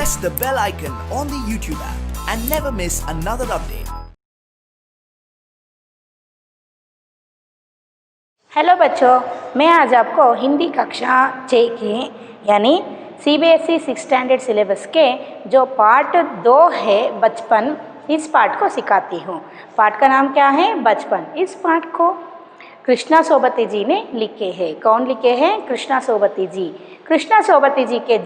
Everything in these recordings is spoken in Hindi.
press the bell icon on the YouTube app and never miss another update. Hello बच्चों, मैं आज आपको हिंदी कक्षा 6 के यानी CBSE 6 स्टैंडर्ड सिलेबस के जो पार्ट 2 है बचपन, इस पार्ट को सिखाती हूँ। पार्ट का नाम क्या है? बचपन। इस पार्ट को कृष्णा सोबती जी ने लिखे हैं। कौन लिखे हैं? कृष्णा सोबती जी। कृष्णा सोबती जी के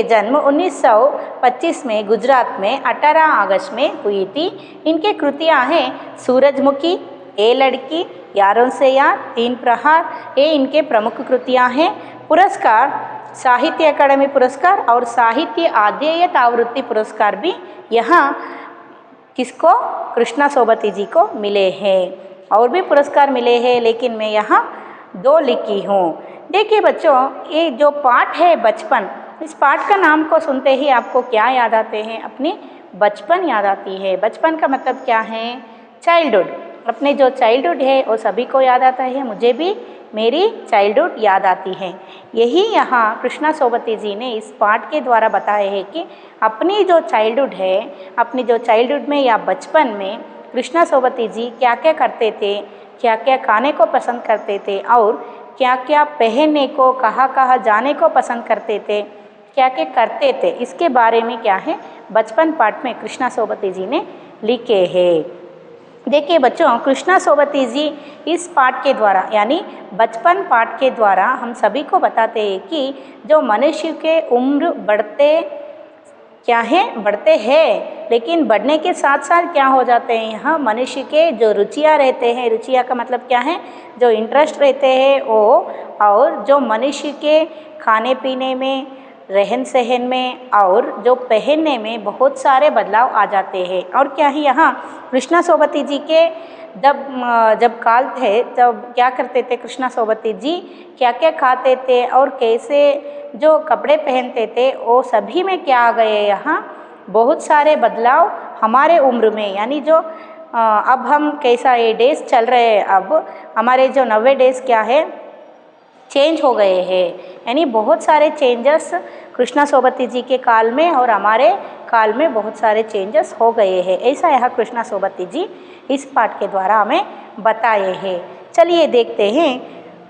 जन्म 1925 में गुजरात में 18 अगस्त में हुई थी। इनके कृतियाँ हैं सूरजमुखी, ए लड़की, यारों से यार, तीन प्रहार, ये इनके प्रमुख कृतियाँ हैं। पुरस्कार साहित्य अकादमी पुरस्कार और साहित्य आध्येयत आवृत्ति पुरस्कार भी यहाँ किसको? कृष्णा सोबती जी को मिले हैं। और भी पुरस्कार मिले हैं, लेकिन मैं यहाँ 2 लिखी हूँ। देखिए बच्चों, ये जो पाठ है बचपन, इस पाठ का नाम को सुनते ही आपको क्या याद आते हैं? अपनी बचपन याद आती है। बचपन का मतलब क्या है? चाइल्डहुड। अपने जो चाइल्डहुड है वो सभी को याद आता है। मुझे भी मेरी चाइल्डहुड याद आती है। यही यहाँ कृष्णा सोबती जी ने इस पाठ के द्वारा बताया है कि अपनी जो चाइल्डहुड है, अपनी जो चाइल्डहुड में या बचपन में कृष्णा सोबती जी क्या क्या करते थे, क्या क्या खाने को पसंद करते थे और क्या क्या पहनने को, कहाँ कहाँ जाने को पसंद करते थे, क्या क्या करते थे, इसके बारे में क्या है बचपन पाठ में कृष्णा सोबती जी ने लिखे हैं। देखिए बच्चों, कृष्णा सोबती जी इस पाठ के द्वारा यानी बचपन पाठ के द्वारा हम सभी को बताते हैं कि जो मनुष्य के उम्र बढ़ते हैं, लेकिन बढ़ने के साथ साथ क्या हो जाते हैं, यहाँ मनुष्य के जो रुचियाँ रहते हैं, रुचियाँ का मतलब क्या है? जो इंटरेस्ट रहते हैं वो, और जो मनुष्य के खाने पीने में, रहन सहन में और जो पहनने में बहुत सारे बदलाव आ जाते हैं। और क्या है, यहाँ कृष्णा सोबती जी के जब काल थे तब क्या करते थे कृष्णा सोबती जी? क्या क्या खाते थे और कैसे जो कपड़े पहनते थे, वो सभी में क्या आ गए यहाँ बहुत सारे बदलाव हमारे उम्र में। यानी जो अब हम कैसा ये डेज चल रहे हैं, अब हमारे जो 90 डेज क्या है चेंज हो गए हैं। यानी बहुत सारे चेंजेस कृष्णा सोबती जी के काल में और हमारे काल में बहुत सारे चेंजेस हो गए हैं। ऐसा यह कृष्णा सोबती जी इस पाठ के द्वारा हमें बताए हैं। चलिए देखते हैं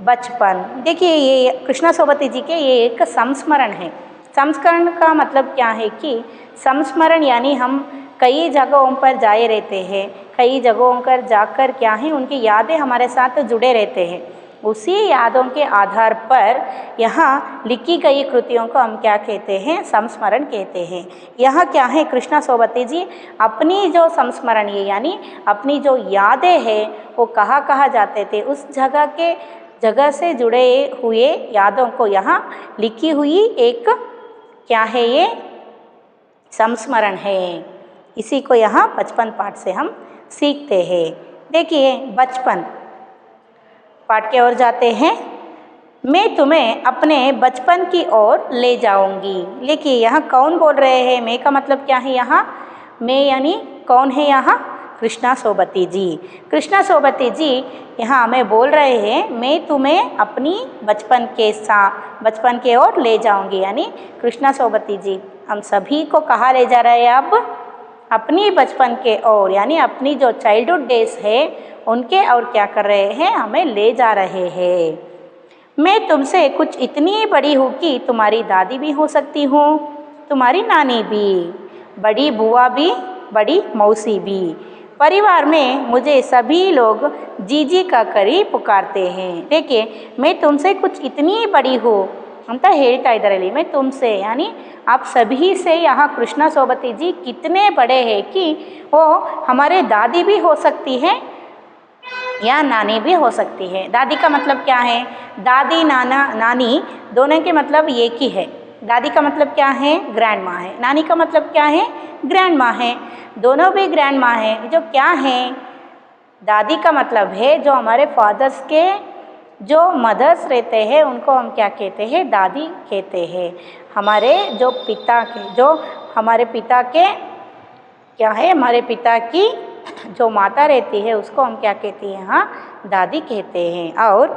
बचपन। देखिए, ये कृष्णा सोबती जी के ये एक संस्मरण है। संस्मरण का मतलब क्या है कि संस्मरण यानी हम कई जगहों पर जाए रहते हैं, कई जगहों पर जाकर क्या है उनकी यादें हमारे साथ जुड़े रहते हैं। उसी यादों के आधार पर यहाँ लिखी गई कृतियों को हम क्या कहते हैं? संस्मरण कहते हैं। यहाँ क्या है, कृष्णा सोबती जी अपनी जो संस्मरण है यानी अपनी जो यादें हैं वो कहाँ कहाँ जाते थे, उस जगह से जुड़े हुए यादों को यहाँ लिखी हुई एक क्या है, ये संस्मरण है। इसी को यहाँ बचपन पाठ से हम सीखते हैं। देखिए बचपन पाठ की ओर जाते हैं। मैं तुम्हें अपने बचपन की ओर ले जाऊंगी। देखिए यहाँ कौन बोल रहे हैं? मैं का मतलब क्या है यहाँ? मैं यानी कौन है यहाँ? कृष्णा सोबती जी। कृष्णा सोबती जी यहाँ हमें बोल रहे हैं मैं तुम्हें अपनी बचपन के ओर ले जाऊंगी। यानी कृष्णा सोबती जी हम सभी को कहाँ ले जा रहे हैं? अब अपनी बचपन के ओर, यानी अपनी जो चाइल्डहुड डेज है उनके और क्या कर रहे हैं? हमें ले जा रहे हैं। मैं तुमसे कुछ इतनी बड़ी हूँ कि तुम्हारी दादी भी हो सकती हूँ, तुम्हारी नानी भी, बड़ी बुआ भी, बड़ी मौसी भी। परिवार में मुझे सभी लोग जीजी का करी पुकारते हैं। देखिए, मैं तुमसे कुछ इतनी बड़ी हूँ ಅಂತ ಹೇಳ್ತಾ ಇದ್ದಾರೆ ಇಲ್ಲಿ। मैं तुमसे यानी आप सभी से यहाँ कृष्णा सोबती जी कितने बड़े हैं कि वो हमारे दादी भी हो सकती है या नानी भी हो सकती है। दादी का मतलब क्या है? दादी नानी दोनों के मतलब एक ही है। दादी का मतलब क्या है? ग्रैंड माँ है। नानी का मतलब क्या है? ग्रैंड माँ है। दोनों भी ग्रैंड माँ है। जो क्या है? दादी का मतलब है जो हमारे फादर्स के जो मदर्स रहते हैं उनको हम क्या कहते हैं? दादी कहते हैं। हमारे जो हमारे पिता के क्या है? हमारे पिता की जो माता रहती है उसको हम क्या कहते हैं? यहाँ दादी कहते हैं। और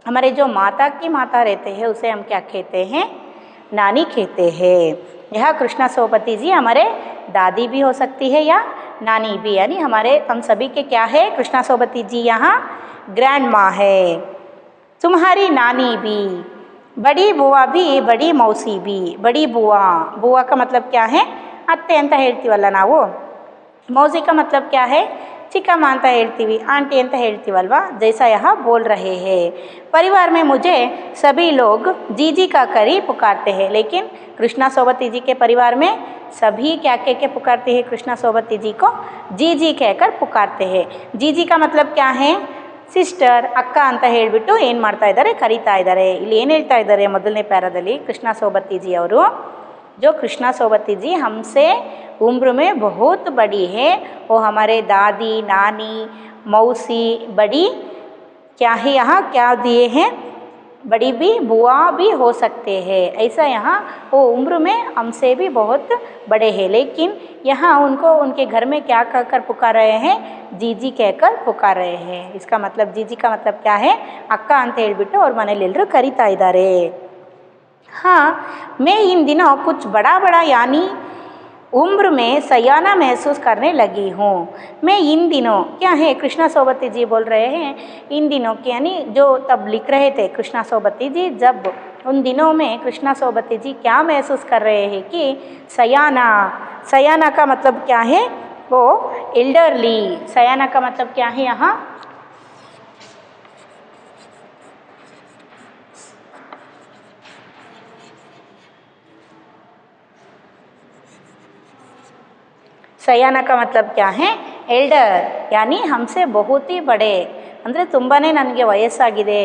हमारे जो माता की माता रहते हैं उसे हम क्या कहते हैं, नानी कहते हैं। यह कृष्णा सोबती जी हमारे दादी भी हो सकती है या नानी भी, यानी हमारे हम सभी के क्या है, कृष्णा सोबती जी यहाँ ग्रैंड माँ है। तुम्हारी नानी भी, बड़ी बुआ भी, बड़ी मौसी भी। बड़ी बुआ, बुआ का मतलब क्या है, ಅತ್ತೆ ಅಂತ ಹೇಳ್ತೀವಲ್ಲ ನಾವು। मौसी का मतलब क्या है, चिकम्मा ಅಂತ ಹೇಳ್ತೀವಿ, आंटी ಅಂತ ಹೇಳ್ತೀವಲ್ವಾ, जैसा यहाँ बोल रहे हैं। परिवार में मुझे सभी लोग जीजी का करी पुकारते हैं, लेकिन कृष्णा सोबती जी के परिवार में सभी क्या कह के पुकारते हैं, कृष्णा सोबती जी को जीजी कहकर पुकारते हैं। जीजी का मतलब क्या है, ಸಿಸ್ಟರ್, ಅಕ್ಕ ಅಂತ ಹೇಳಿಬಿಟ್ಟು ಏನು ಮಾಡ್ತಾ ಇದ್ದಾರೆ, ಕರೀತಾ ಇದ್ದಾರೆ। ಇಲ್ಲಿ ಏನು ಹೇಳ್ತಾ ಇದ್ದಾರೆ ಮೊದಲನೇ ಪ್ಯಾರಾದಲ್ಲಿ, कृष्णा सोबती जी ಅವರು, जो कृष्णा सोबती जी हमसे उम्र में बहुत बड़ी है, वो हमारे दादी, नानी, मौसी, बड़ी क्या है, यहाँ क्या दिए हैं, बड़ी भी बुआ भी हो सकते हैं। ऐसा यहाँ वो उम्र में हमसे भी बहुत बड़े हैं, लेकिन यहाँ उनको उनके घर में क्या कहकर पुकार रहे हैं, जीजी कहकर पुकार रहे हैं। इसका मतलब जीजी का मतलब क्या है, अक्का ಅಂತ ಹೇಳ್ಬಿಟ್ಟು ಅವ್ರ ಮನೇಲಿ ಎಲ್ಲರೂ ಕರೀತಾ ಇದ್ದಾರೆ। हाँ, मैं इन दिनों कुछ बड़ा बड़ा यानी उम्र में सयाना महसूस करने लगी हूँ। मैं इन दिनों क्या है, कृष्णा सोबती जी बोल रहे हैं इन दिनों के, यानी जो तब लिख रहे थे कृष्णा सोबती जी, जब उन दिनों में कृष्णा सोबती जी क्या महसूस कर रहे हैं कि सयाना, सयाना का मतलब क्या है, वो एल्डरली। सयाना का मतलब क्या है, यहाँ ಸಯಾನ का मतलब क्या है, ಎಲ್ಡರ್, यानी हमसे बहुत ही बड़े, ಅಂದರೆ ತುಂಬಾ ನನಗೆ ವಯಸ್ಸಾಗಿದೆ,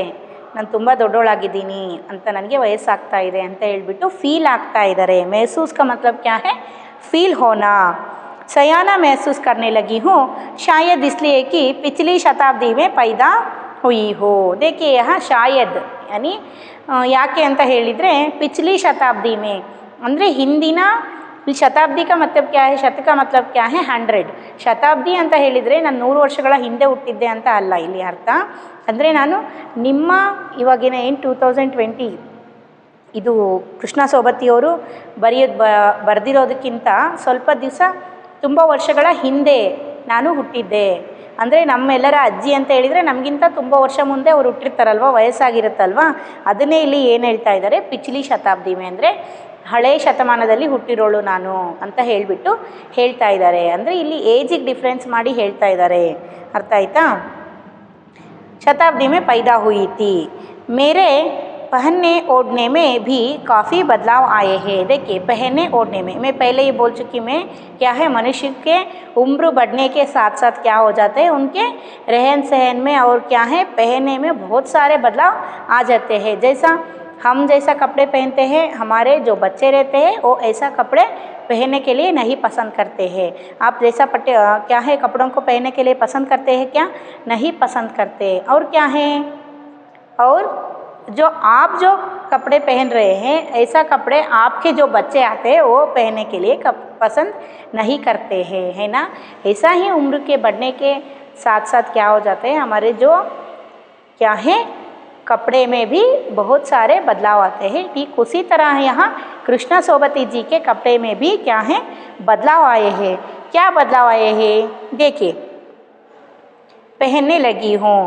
ನಾನು ತುಂಬ ದೊಡ್ಡೋಳಾಗಿದ್ದೀನಿ ಅಂತ, ನನಗೆ ವಯಸ್ಸಾಗ್ತಾ ಇದೆ ಅಂತ ಹೇಳ್ಬಿಟ್ಟು ಫೀಲ್ ಆಗ್ತಾ ಇದ್ದಾರೆ। महसूस का मतलब क्या है, फील होना। सयाना महसूस करने लगी हूँ शायद इसलिए कि पिछली शताब्दी में पैदा हुई हो। देखिए यहाँ शायद यानी ಯಾಕೆ ಅಂತ ಹೇಳಿದರೆ, पिछली शताब्दी में ಅಂದರೆ ಹಿಂದಿನ, ಶತಾಬ್ದಿ का मतलब क्या है, ಶತ का मतलब क्या है, 100। ಶತಾಬ್ದಿ ಅಂತ ಹೇಳಿದರೆ ನಾನು 100 ವರ್ಷಗಳ ಹಿಂದೆ ಹುಟ್ಟಿದ್ದೆ ಅಂತ ಅಲ್ಲ ಇಲ್ಲಿ ಅರ್ಥ, ಅಂದರೆ ನಾನು ನಿಮ್ಮ ಇವಾಗಿನ ಏನು 2020 ಇದು ಕೃಷ್ಣಾ ಸೋಬತಿಯವರು ಬರೆದಿರೋದಕ್ಕಿಂತ ಸ್ವಲ್ಪ ದಿವಸ, ತುಂಬ ವರ್ಷಗಳ ಹಿಂದೆ ನಾನು ಹುಟ್ಟಿದ್ದೆ। ಅಂದರೆ ನಮ್ಮೆಲ್ಲರ ಅಜ್ಜಿ ಅಂತ ಹೇಳಿದರೆ ನಮಗಿಂತ ತುಂಬ ವರ್ಷ ಮುಂದೆ ಅವ್ರು ಹುಟ್ಟಿರ್ತಾರಲ್ವ, ವಯಸ್ಸಾಗಿರುತ್ತಲ್ವ, ಅದನ್ನೇ ಇಲ್ಲಿ ಏನು ಹೇಳ್ತಾ ಇದ್ದಾರೆ, ಪಿಚ್ಲಿ ಶತಾಬ್ದಿ ಮೇ, ಅಂದರೆ ಹಳೆ ಶತಮಾನದಲ್ಲಿ ಹುಟ್ಟಿರೋಳು ನಾನು ಅಂತ ಹೇಳಿಬಿಟ್ಟು ಹೇಳ್ತಾ ಇದ್ದಾರೆ। ಅಂದರೆ ಇಲ್ಲಿ ಏಜಿಗೆ ಡಿಫ್ರೆನ್ಸ್ ಮಾಡಿ ಹೇಳ್ತಾ ಇದ್ದಾರೆ, ಅರ್ಥ ಆಯ್ತಾ। शताब्दी में पैदा हुई थी, मेरे पहनने ओढ़ने में भी काफ़ी बदलाव आए हैं। देखिए पहनने ओढ़ने में, मैं पहले ही बोल चुकी, मैं क्या है, मनुष्य के उम्र बढ़ने के साथ साथ क्या हो जाते हैं, उनके रहन सहन में और क्या है, पहनने में बहुत सारे बदलाव आ जाते हैं। जैसा हम जैसा कपड़े पहनते हैं, हमारे जो बच्चे रहते हैं वो ऐसा कपड़े पहनने के लिए नहीं पसंद करते हैं। आप जैसा क्या है, कपड़ों को पहनने के लिए पसंद करते हैं क्या, नहीं पसंद करते। और क्या है, और जो आप जो कपड़े पहन रहे हैं, ऐसा कपड़े आपके जो बच्चे आते हैं वो पहनने के लिए पसंद नहीं करते हैं, है ना। ऐसा ही उम्र के बढ़ने के साथ साथ क्या हो जाते हैं, हमारे जो क्या है, कपड़े में भी बहुत सारे बदलाव आते हैं। ठीक उसी तरह यहाँ कृष्णा सोबती जी के कपड़े में भी क्या है, बदलाव आए हैं। क्या बदलाव आए हैं, देखिए, पहनने लगी हूँ,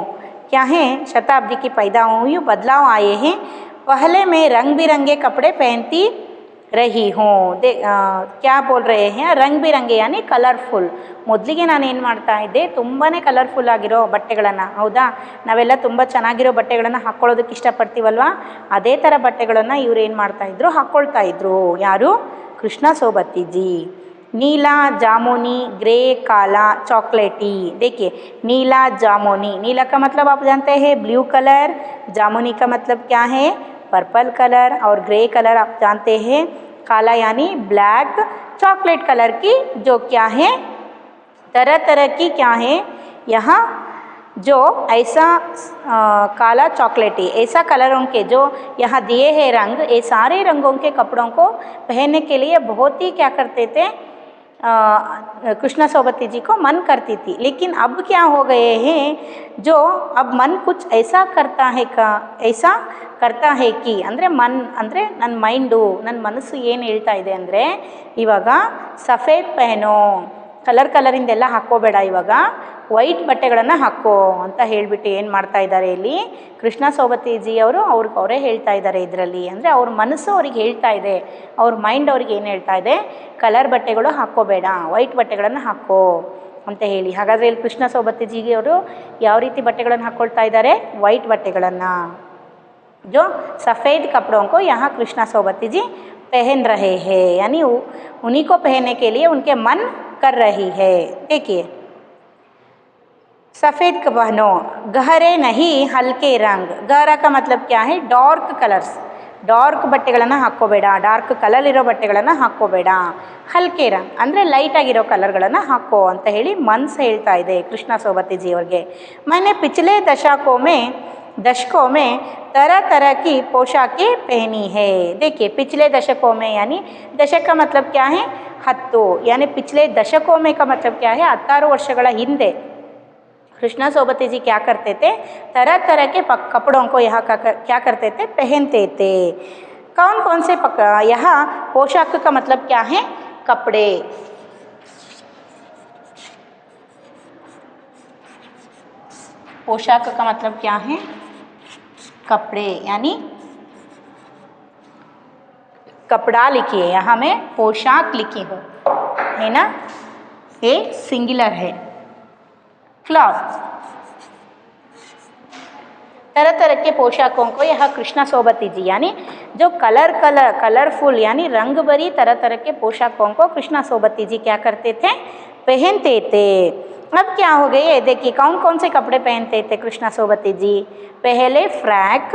क्या है, शताब्दी की पैदा हुई, बदलाव आए हैं। पहले मैं रंग बिरंगे कपड़े पहनती रही हूँ। क्या बोल रहे हैं, रंग बिरंगे यानी कलरफुल। ಮೊದಲಿಗೆ ನಾನು ಏನು ಮಾಡ್ತಾ ಇದ್ದೆ, ತುಂಬಾ ಕಲರ್ಫುಲ್ ಆಗಿರೋ ಬಟ್ಟೆಗಳನ್ನು, ಹೌದಾ, ನಾವೆಲ್ಲ ತುಂಬ ಚೆನ್ನಾಗಿರೋ ಬಟ್ಟೆಗಳನ್ನು ಹಾಕ್ಕೊಳ್ಳೋದಕ್ಕೆ ಇಷ್ಟಪಡ್ತೀವಲ್ವ, ಅದೇ ಥರ ಬಟ್ಟೆಗಳನ್ನು ಇವ್ರು ಏನು ಮಾಡ್ತಾಯಿದ್ರು, ಹಾಕ್ಕೊಳ್ತಾ ಇದ್ರು। ಯಾರು, कृष्णा सोबती जी। नीला, जामुनी, ग्रे, काला, चॉकलेटी। देखिए नीला, जामुनी, नीला का मतलब आप जानते हैं ब्लू कलर, जामुनी का मतलब क्या है, पर्पल कलर, और ग्रे कलर आप जानते हैं, काला यानी ब्लैक, चॉकलेट कलर की जो क्या है, तरह तरह की क्या है, यहाँ जो ऐसा काला चॉकलेटी ऐसा कलरों के जो यहाँ दिए हैं रंग, ये सारे रंगों के कपड़ों को पहनने के लिए बहुत ही क्या करते थे, कृष्णा सोबती जी को मन करती थी। लेकिन अब क्या हो गए हैं, जो अब मन कुछ ऐसा करता है ऐसा करता है कि ಅಂದರೆ ಅಂದರೆ ನನ್ನ ಮೈಂಡು ನನ್ನ ಮನಸ್ಸು ಏನು ಹೇಳ್ತಾ ಇದೆ ಅಂದರೆ, ಇವಾಗ ಸಫೇದ್ ಪೆಹನೋ, ಕಲರಿಂದೆಲ್ಲ ಹಾಕ್ಕೋಬೇಡ, ಇವಾಗ ವೈಟ್ ಬಟ್ಟೆಗಳನ್ನು ಹಾಕ್ಕೋ ಅಂತ ಹೇಳಿಬಿಟ್ಟು ಏನು ಮಾಡ್ತಾ ಇದ್ದಾರೆ ಇಲ್ಲಿ ಕೃಷ್ಣ ಸೋಬತಿಜಿ ಅವರು ಅವರೇ ಹೇಳ್ತಾ ಇದ್ದಾರೆ ಇದರಲ್ಲಿ. ಅಂದರೆ ಅವ್ರ ಮನಸ್ಸು ಅವ್ರಿಗೆ ಹೇಳ್ತಾ ಇದೆ, ಅವ್ರ ಮೈಂಡ್ ಅವ್ರಿಗೆ ಏನು ಹೇಳ್ತಾ ಇದೆ, ಕಲರ್ ಬಟ್ಟೆಗಳು ಹಾಕ್ಕೋಬೇಡ, ವೈಟ್ ಬಟ್ಟೆಗಳನ್ನು ಹಾಕ್ಕೋ ಅಂತ ಹೇಳಿ. ಹಾಗಾದರೆ ಇಲ್ಲಿ ಕೃಷ್ಣ ಸೋಬತಿಜಿಗೆ ಅವರು ಯಾವ ರೀತಿ ಬಟ್ಟೆಗಳನ್ನು ಹಾಕ್ಕೊಳ್ತಾ ಇದ್ದಾರೆ, ವೈಟ್ ಬಟ್ಟೆಗಳನ್ನು. जो सफ़ेद कपड़ों को यहाँ कृष्णा सोबती जी पहन रहे हैं, यानी उन्हीं को पहनने के लिए उनके मन कर रही है। देखिए, सफ़ेद पहनो, गहरे नहीं हल्के रंग। गहरा का मतलब क्या है, डार्क कलर्स, डार्क ಬಟ್ಟೆಗಳನ್ನು ಹಾಕ್ಕೋಬೇಡ, ಡಾರ್ಕ್ ಕಲರ್ ಇರೋ ಬಟ್ಟೆಗಳನ್ನು ಹಾಕ್ಕೋಬೇಡ. ಹಲ್ಕೆ ರಂಗ್ ಅಂದರೆ ಲೈಟಾಗಿರೋ ಕಲರ್ಗಳನ್ನು ಹಾಕೋ ಅಂತ ಹೇಳಿ ಮನ್ಸು ಹೇಳ್ತಾ ಇದೆ ಕೃಷ್ಣ ಸೋಬತಿಜಿ ಅವ್ರಿಗೆ. मैंने पिछले दशकों में तरह तरह की पोशाकें पहनी है. देखिए, पिछले दशकों में यानी दशक का मतलब क्या है, 10, यानी पिछले दशकों में का मतलब क्या है, 16 ವರ್ಷಗಳ ಹಿಂದೆ कृष्णा सोबती जी क्या करते थे, तरह तरह के कपड़ों को यहाँ क्या करते थे, पहनते थे. कौन कौन से यहाँ पोशाक का मतलब क्या है, कपड़े. पोशाक का मतलब क्या है, कपड़े, यानी कपड़ा लिखिए, यहाँ मैं पोशाक लिखी हूँ, है ना, ये सिंगुलर है. क्लॉथ, तरह तरह के पोशाकों को यह कृष्णा सोबती जी यानी जो कलरफुल यानी रंग भरी तरह तरह के पोशाकों को कृष्णा सोबती जी क्या करते थे, पहनते थे. अब क्या हो गए, देखिए कौन कौन से कपड़े पहनते थे कृष्णा सोबती जी. पहले फ्रैक,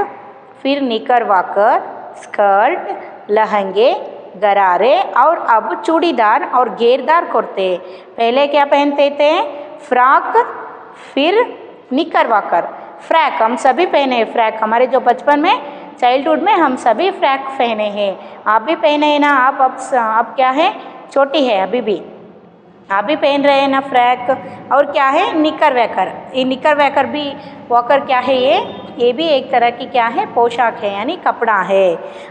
फिर निकर वाकर, स्कर्ट, लहंगे, गरारे और अब चूड़ीदार और घेरदार कुर्ते. पहले क्या पहनते थे, फ्रॉक, फिर निकर वाकर. फ्रैक हम सभी पहने हैं, फ्रैक हमारे जो बचपन में चाइल्डहुड में हम सभी फ्रैक पहने हैं, आप भी पहने हैं ना. आप अब क्या है, छोटी है अभी भी, आप भी पहन रहे हैं ना फ्रैक. और क्या है, निकर वैकर. ये निकर वैकर भी वॉकर क्या है, ये भी एक तरह की क्या है, पोशाक है, यानी कपड़ा है.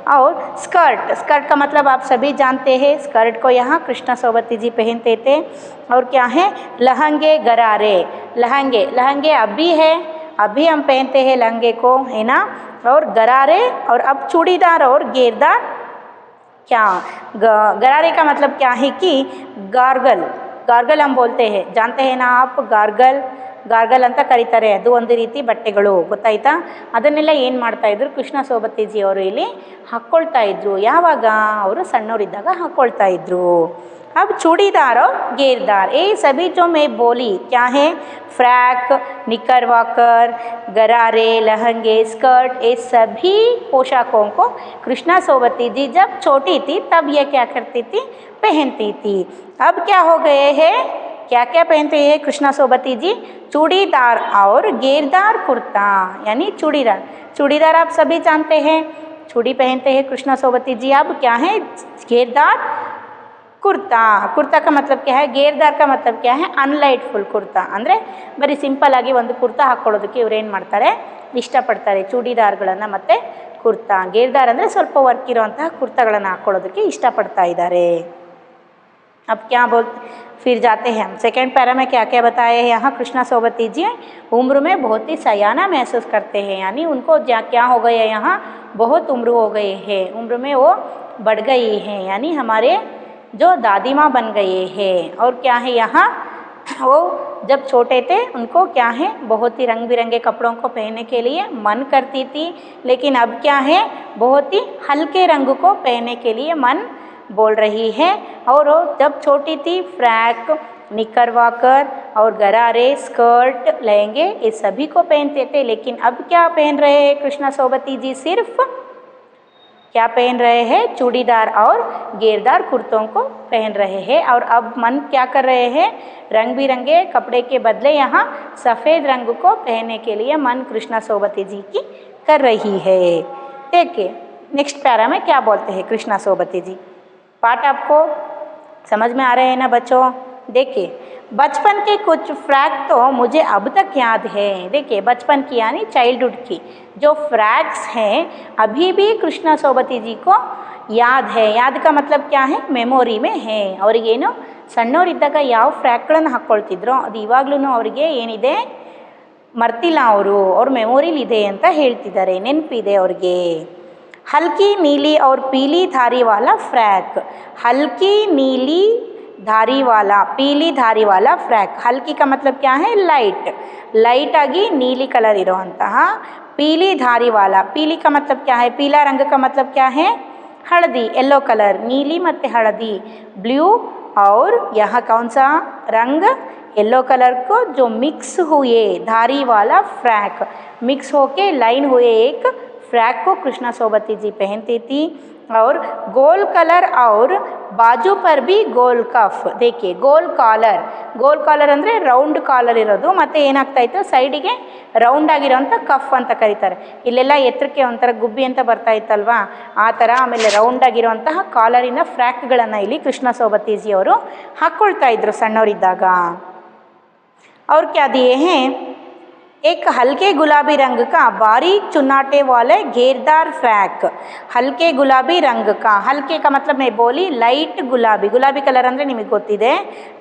और स्कर्ट का मतलब आप सभी जानते हैं, स्कर्ट को यहाँ कृष्णा सोबती जी पहनते थे. और क्या है, लहंगे, गरारे. लहंगे अभी है, अभी हम पहनते हैं लहंगे को, है ना. और गरारे, और अब चूड़ीदार और घेरदार. क्या गरारे का मतलब क्या है कि गार्गल हम बोलते हैं, जानते हैं ना आप, ಗಾರ್ಗಲ್ ಅಂತ ಕರೀತಾರೆ. ಅದು ಒಂದು ರೀತಿ ಬಟ್ಟೆಗಳು, ಗೊತ್ತಾಯ್ತಾ. ಅದನ್ನೆಲ್ಲ ಏನು ಮಾಡ್ತಾ ಇದ್ರು ಕೃಷ್ಣ ಸೋಬತಿ ಜಿ ಅವರು ಇಲ್ಲಿ ಹಾಕ್ಕೊಳ್ತಾ ಇದ್ರು. ಯಾವಾಗ, ಅವರು ಸಣ್ಣವರಿದ್ದಾಗ ಹಾಕ್ಕೊಳ್ತಾ ಇದ್ರು. अब चूड़ीदार और घेरदार, ये सभी जो मैं बोली क्या है, फ्रैक, निकर वाकर, गरारे, लहंगे, स्कर्ट, ये सभी पोशाकों को कृष्णा सोबती जी जब छोटी थी तब ये क्या करती थी, पहनती थी. अब क्या हो गए हैं, क्या क्या पहनते हैं कृष्णा सोबती जी, चूड़ीदार और घेरदार कुर्ता, यानी चूड़ीदार आप सभी जानते हैं, चूड़ी पहनते हैं कृष्णा सोबती जी. अब क्या है, घेरदार ಕುರ್ತಾ का मतलब क्या है, घेरदार का मतलब क्या है, ಅನ್ಲೈಟ್ಫುಲ್ ಕುರ್ತಾ. ಅಂದರೆ ಬರೀ ಸಿಂಪಲ್ ಆಗಿ ಒಂದು ಕುರ್ತಾ ಹಾಕ್ಕೊಳ್ಳೋದಕ್ಕೆ ಇವ್ರು ಏನು ಮಾಡ್ತಾರೆ, ಇಷ್ಟಪಡ್ತಾರೆ ಚೂಡಿದಾರ್ಗಳನ್ನು ಮತ್ತು ಕುರ್ತಾ. घेरदार ಅಂದರೆ ಸ್ವಲ್ಪ ವರ್ಕ್ ಇರೋಂತಹ ಕುರ್ತಾಗಳನ್ನು ಹಾಕ್ಕೊಳ್ಳೋದಕ್ಕೆ ಇಷ್ಟಪಡ್ತಾ ಇದ್ದಾರೆ. अब क्या फिर जाते हैं हम सेकेंड पैरा में क्या क्या बताया है यहाँ कृष्णा सोबती जी. उम्र में बहुत ही सयाना महसूस करते हैं, यानी उनको क्या हो गया, यहाँ बहुत उम्र हो गए हैं, उम्र में वो बढ़ गई हैं, यानी हमारे जो दादी माँ बन गए हैं. और क्या है यहाँ, वो जब छोटे थे उनको क्या है, बहुत ही रंग बिरंगे कपड़ों को पहनने के लिए मन करती थी. लेकिन अब क्या है, बहुत ही हल्के रंग को पहनने के लिए मन बोल रही है. और जब छोटी थी फ्रैक, निकर वाकर और गरारे, स्कर्ट, लहंगे, ये सभी को पहनते थे. लेकिन अब क्या पहन रहे हैं कृष्णा सोबती जी, सिर्फ क्या पहन रहे हैं, चूड़ीदार और घेरदार कुर्तों को पहन रहे हैं. और अब मन क्या कर रहे हैं, रंग बिरंगे कपड़े के बदले यहाँ सफ़ेद रंग को पहनने के लिए मन कृष्णा सोबती जी की कर रही है. देखिए नेक्स्ट पैरा में क्या बोलते हैं कृष्णा सोबती जी. पाठ आपको समझ में आ रहे हैं ना बच्चों? देखिए बचपन के कुछ फ्रैक तो मुझे अब तक याद है। देखिए बचपन की यानी चाइल्डहुड की जो फ्रैक्स हैं अभी भी कृष्णा सोबती जी को याद है। याद का मतलब क्या है? ಮೆಮೊರಿ में है। ಅವರಿಗೇನು ಸಣ್ಣವರಿದ್ದಾಗ ಯಾವ ಫ್ರ್ಯಾಕ್ಗಳನ್ನು ಹಾಕ್ಕೊಳ್ತಿದ್ರೋ ಅದು ಇವಾಗ್ಲೂ ಅವರಿಗೆ ಏನಿದೆ ಮರ್ತಿಲ್ಲ, ಅವ್ರ ಮೆಮೊರಿಲಿದೆ ಅಂತ ಹೇಳ್ತಿದ್ದಾರೆ, ನೆನಪಿದೆ ಅವ್ರಿಗೆ। हल्की नीली और पीली धारी वाला फ्रैक, हल्की नीली धारी वाला पीली धारी वाला फ्रैक। हल्की का मतलब क्या है? लाइट, लाइट आगी नीली कलर इरोंತಹ पीली धारी वाला। पीली का मतलब क्या है? पीला रंग का मतलब क्या है? हल्दी, येलो कलर। नीली मत हल्दी ब्लू, और यहाँ कौन सा रंग? येलो कलर को जो मिक्स हुए धारी वाला फ्रैक, मिक्स होके लाइन हुए एक फ्रैक को कृष्णा सोबती जी पहनती थी। और गोल कलर और बाजू पर भी गोल कफ। देखिए गोल ಕಾಲರ್ ಅಂದರೆ ರೌಂಡ್ ಕಾಲರ್ ಇರೋದು, ಮತ್ತು ಏನಾಗ್ತಾ ಇತ್ತು ಸೈಡಿಗೆ ರೌಂಡ್ ಆಗಿರೋಂಥ ಕಫ್ ಅಂತ ಕರೀತಾರೆ। ಇಲ್ಲೆಲ್ಲ ಎತ್ತರಕ್ಕೆ ಒಂಥರ ಗುಬ್ಬಿ ಅಂತ ಬರ್ತಾ ಇತ್ತಲ್ವಾ ಆ ಥರ, ಆಮೇಲೆ ರೌಂಡ್ ಆಗಿರುವಂತಹ ಕಾಲರಿನ ಫ್ರ್ಯಾಕ್ಗಳನ್ನು ಇಲ್ಲಿ ಕೃಷ್ಣ ಸೋಬತೀಜಿಯವರು ಹಾಕ್ಕೊಳ್ತಾ ಇದ್ರು ಸಣ್ಣವರಿದ್ದಾಗ। और क्या दिए हैं? एक हल्के गुलाबी रंग का बारीक चुन्नाटे वाले घेरदार फ्रैक। हल्के गुलाबी रंग का, हल्के का मतलब मैं बोली लाइट गुलाबी, गुलाबी कलर ಅಂದರೆ ನಿಮಗೆ ಗೊತ್ತಿದೆ,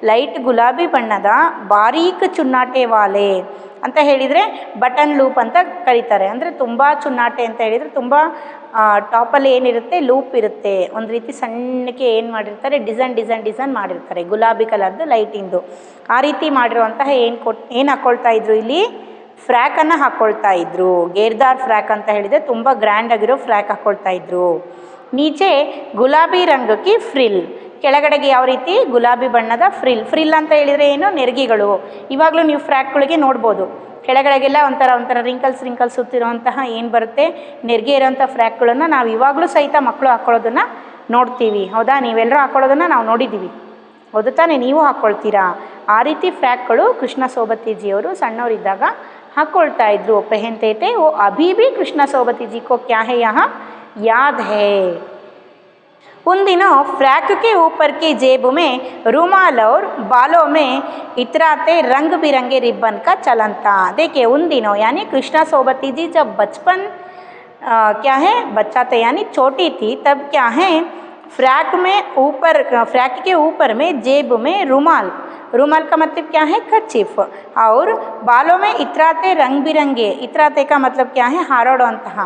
ಲೈಟ್ ಗುಲಾಬಿ ಬಣ್ಣದ ಬಾರೀಕ್ ಚುನ್ನಾಟೆ ವಾಲೆ ಅಂತ ಹೇಳಿದರೆ ಬಟನ್ ಲೂಪ್ ಅಂತ ಕರೀತಾರೆ। ಅಂದರೆ ತುಂಬ ಚುನ್ನಾಟೆ ಅಂತ ಹೇಳಿದರೆ ತುಂಬ ಟಾಪಲ್ಲಿ ಏನಿರುತ್ತೆ ಲೂಪ್ ಇರುತ್ತೆ, ಒಂದು ರೀತಿ ಸಣ್ಣಕ್ಕೆ ಏನು ಮಾಡಿರ್ತಾರೆ ಡಿಸೈನ್ ಮಾಡಿರ್ತಾರೆ ಗುಲಾಬಿ ಕಲರ್ದು ಲೈಟಿಂದು, ಆ ರೀತಿ ಮಾಡಿರುವಂತಹ ಏನು ಹಾಕ್ಕೊಳ್ತಾ ಇದ್ರು ಇಲ್ಲಿ ಫ್ರ್ಯಾಕನ್ನು ಹಾಕ್ಕೊಳ್ತಾ ಇದ್ರು। ಗೇರ್ದಾರ್ ಫ್ರ್ಯಾಕ್ ಅಂತ ಹೇಳಿದರೆ ತುಂಬ ಗ್ರ್ಯಾಂಡ್ ಆಗಿರೋ ಫ್ರ್ಯಾಕ್ ಹಾಕ್ಕೊಳ್ತಾ ಇದ್ರು। ನೀಚೆ ಗುಲಾಬಿ ರಂಗಕ್ಕೆ ಫ್ರಿಲ್, ಕೆಳಗಡೆಗೆ ಯಾವ ರೀತಿ ಗುಲಾಬಿ ಬಣ್ಣದ ಫ್ರಿಲ್ ಅಂತ ಹೇಳಿದರೆ ಏನು? ನೆರಿಗೆಗಳು। ಇವಾಗಲೂ ನೀವು ಫ್ರ್ಯಾಕ್ಗಳಿಗೆ ನೋಡ್ಬೋದು ಕೆಳಗಡೆಗೆಲ್ಲ ಒಂಥರ ರಿಂಕಲ್ಸ್ ಸುತ್ತಿರುವಂತಹ ಏನು ಬರುತ್ತೆ ನೆರಿಗೆ ಇರೋಂಥ ಫ್ರ್ಯಾಕ್ಗಳನ್ನು ನಾವು ಇವಾಗಲೂ ಸಹಿತ ಮಕ್ಕಳು ಹಾಕ್ಕೊಳ್ಳೋದನ್ನು ನೋಡ್ತೀವಿ, ಹೌದಾ? ನೀವೆಲ್ಲರೂ ಹಾಕ್ಕೊಳ್ಳೋದನ್ನು ನಾವು ನೋಡಿದ್ದೀವಿ, ಹೌದು ತಾನೇ? ನೀವು ಹಾಕ್ಕೊಳ್ತೀರಾ? ಆ ರೀತಿ ಫ್ರ್ಯಾಕ್ಗಳು ಕೃಷ್ಣ ಸೋಬತೀಜಿಯವರು ಸಣ್ಣವರಿದ್ದಾಗ ಹಾಕ್ಕೊಳ್ತಾ ಇದ್ರು, ಪೆಹನ್ತೆ थे। वो अभी भी कृष्णा सोबती जी को क्या है यहाँ याद है। उन दिनों फ्रैक के ऊपर की जेब में रुमाल और बालों में इतराते रंग बिरंगे रिबन का चलन था। देखिए उन दिनों यानी कृष्णा सोबती जी जब बचपन क्या है बच्चा थे यानी छोटी थी, तब क्या है फ्रैक के ऊपर में जेब में रुमाल का मतलब क्या है? कर्चीफ। और बालों में इतराते रंग बिरंगे, इतराते का मतलब क्या है? ಹಾರಾಡುವಂತಹ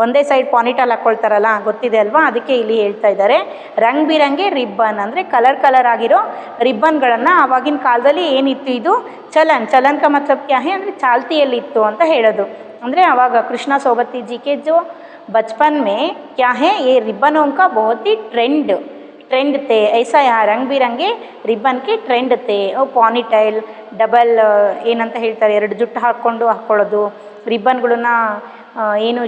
ಒಂದೇ ಸೈಡ್ ಪಾನಿಟಲ್ ಹಾಕ್ಕೊಳ್ತಾರಲ್ಲ ಗೊತ್ತಿದೆ ಅಲ್ವಾ, ಅದಕ್ಕೆ ಇಲ್ಲಿ ಹೇಳ್ತಾ ಇದ್ದಾರೆ ರಂಗ್ ಬಿರಂಗೆ ರಿಬ್ಬನ್ ಅಂದರೆ ಕಲರ್ ಆಗಿರೋ ರಿಬ್ಬನ್ಗಳನ್ನು ಆವಾಗಿನ ಕಾಲದಲ್ಲಿ ಏನಿತ್ತು ಇದು ಚಲನ್ का मतलब क्या है ಅಂದರೆ ಚಾಲ್ತಿಯಲ್ಲಿತ್ತು ಅಂತ ಹೇಳೋದು। ಅಂದರೆ ಆವಾಗ ಕೃಷ್ಣ सोबती जी के जो बचपन में क्या है ये रिबनों का बहुत ही ट्रेंड थे। ऐसा यहाँ रंग बिरंगे रिबन के ट्रेंड थे। ಪಾನಿಟೈಲ್ ಡಬಲ್ ಏನಂತ ಹೇಳ್ತಾರೆ, ಎರಡು ಜುಟ್ಟು ಹಾಕ್ಕೊಳ್ಳೋದು, ರಿಬ್ಬನ್ಗಳನ್ನ ಏನು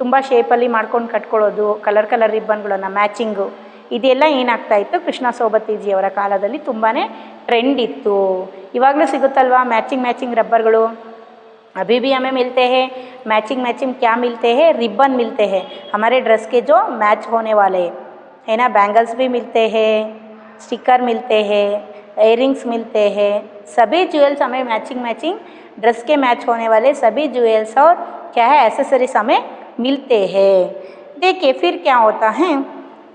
ತುಂಬ ಶೇಪಲ್ಲಿ ಮಾಡ್ಕೊಂಡು ಕಟ್ಕೊಳ್ಳೋದು, ಕಲರ್ ರಿಬ್ಬನ್ಗಳನ್ನು ಮ್ಯಾಚಿಂಗು, ಇದೆಲ್ಲ ಏನಾಗ್ತಾಯಿತ್ತು ಕೃಷ್ಣ ಸೋಬತೀಜಿಯವರ ಕಾಲದಲ್ಲಿ ತುಂಬಾ ಟ್ರೆಂಡ್ ಇತ್ತು। ಇವಾಗಲೂ ಸಿಗುತ್ತಲ್ವಾ ಮ್ಯಾಚಿಂಗ್ ರಬ್ಬರ್ಗಳು, अभी भी हमें मिलते हैं मैचिंग क्या मिलते हैं? रिबन मिलते हैं हमारे ड्रेस के जो मैच होने वाले है ना। बैंगल्स भी मिलते हैं, स्टिकर मिलते हैं, इयररिंग्स मिलते हैं, सभी ज्वेल्स हमें मैचिंग ड्रेस के मैच होने वाले सभी ज्वेल्स और क्या है एसेसरीज हमें मिलते हैं। देखिए फिर क्या होता है,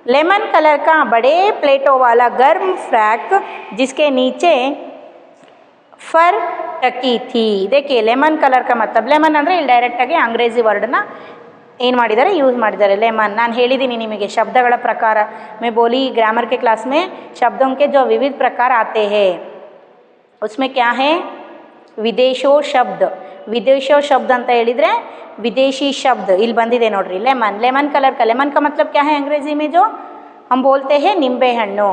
लेमन कलर का बड़े प्लेटों वाला गर्म फ्रैक जिसके नीचे फर टकी थी। देखिए लेमन कलर का मतलब, लेमन ಅಂದರೆ ಇಲ್ಲಿ ಡೈರೆಕ್ಟಾಗಿ ಅಂಗ್ರೇಜಿ ವರ್ಡನ್ನ ಏನು ಮಾಡಿದ್ದಾರೆ ಯೂಸ್ ಮಾಡಿದ್ದಾರೆ लेमन। ನಾನು ಹೇಳಿದ್ದೀನಿ ನಿಮಗೆ ಶಬ್ದಗಳ ಪ್ರಕಾರ, मैं बोली ग्रामर के क्लास में शब्दों के जो विविध प्रकार आते हैं उसमें क्या है विदेशो शब्द ಅಂತ ಹೇಳಿದರೆ विदेशी शब्द ಇಲ್ಲಿ ಬಂದಿದೆ ನೋಡ್ರಿ लेमन कलर का। लेमन का मतलब क्या है अंग्रेजी में जो हम बोलते हैं निम्बे हಣ್ಣು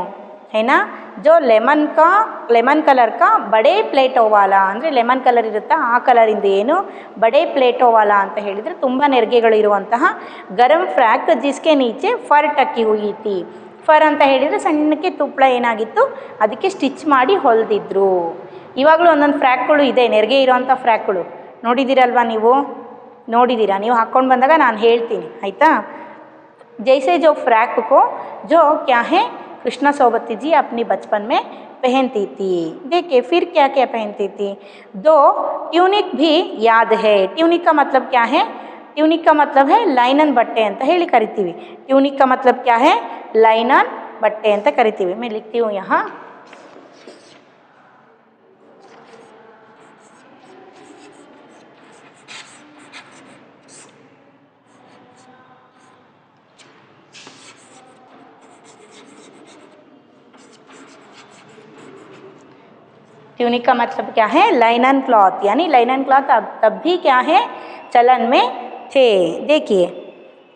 है ना। जो लेमन कलर का बड़े प्लेटो वाला ಅಂದರೆ ಲೆಮನ್ ಕಲರ್ ಇರುತ್ತಾ ಆ ಕಲರಿಂದ ಏನು ಬಡೇ ಪ್ಲೇಟೋ ವಾಲಾ ಅಂತ ಹೇಳಿದರೆ ತುಂಬ ನೆರಿಗೆಗಳು ಇರುವಂತಹ ಗರಂ frock ಜಿಸ್ಕೆ ನೀಚೆ fur ಟಕ್ಕಿ Hui Thi. Fur ಅಂತ ಹೇಳಿದರೆ ಸಣ್ಣಕ್ಕೆ ತುಪ್ಪಳ ಏನಾಗಿತ್ತು ಅದಕ್ಕೆ ಸ್ಟಿಚ್ ಮಾಡಿ ಹೊಲಿದಿದ್ರು। ಇವಾಗಲೂ ಒಂದೊಂದು ಫ್ರ್ಯಾಕ್ಗಳು ಇದೆ ನೆರಿಗೆ ಇರೋವಂಥ ಫ್ರ್ಯಾಕ್ಗಳು, ನೋಡಿದ್ದೀರಲ್ವಾ ನೀವು ಹಾಕ್ಕೊಂಡು ಬಂದಾಗ ನಾನು ಹೇಳ್ತೀನಿ ಆಯಿತಾ। जैसे जो फ्रैक को जो क्या है कृष्णा सोबती जी अपनी बचपन में पहनती थी। देखिए फिर क्या क्या पहनती थी। दो ट्यूनिक भी याद है। ट्यूनिक का मतलब क्या है? ट्यूनिक का मतलब है ಲೈನನ್ ಬಟ್ಟೆ ಅಂತ ಹೇಳಿ ಕರಿತೀವಿ। ट्यूनिक का मतलब क्या है? ಲೈನನ್ ಬಟ್ಟೆ ಅಂತ ಕರಿತೀವಿ। मैं लिखती हूँ यहाँ। ट्यूनिक का मतलब क्या है? लाइनन क्लॉथ, यानी लाइनन क्लॉथ तब भी क्या है? चलन में थे। देखिए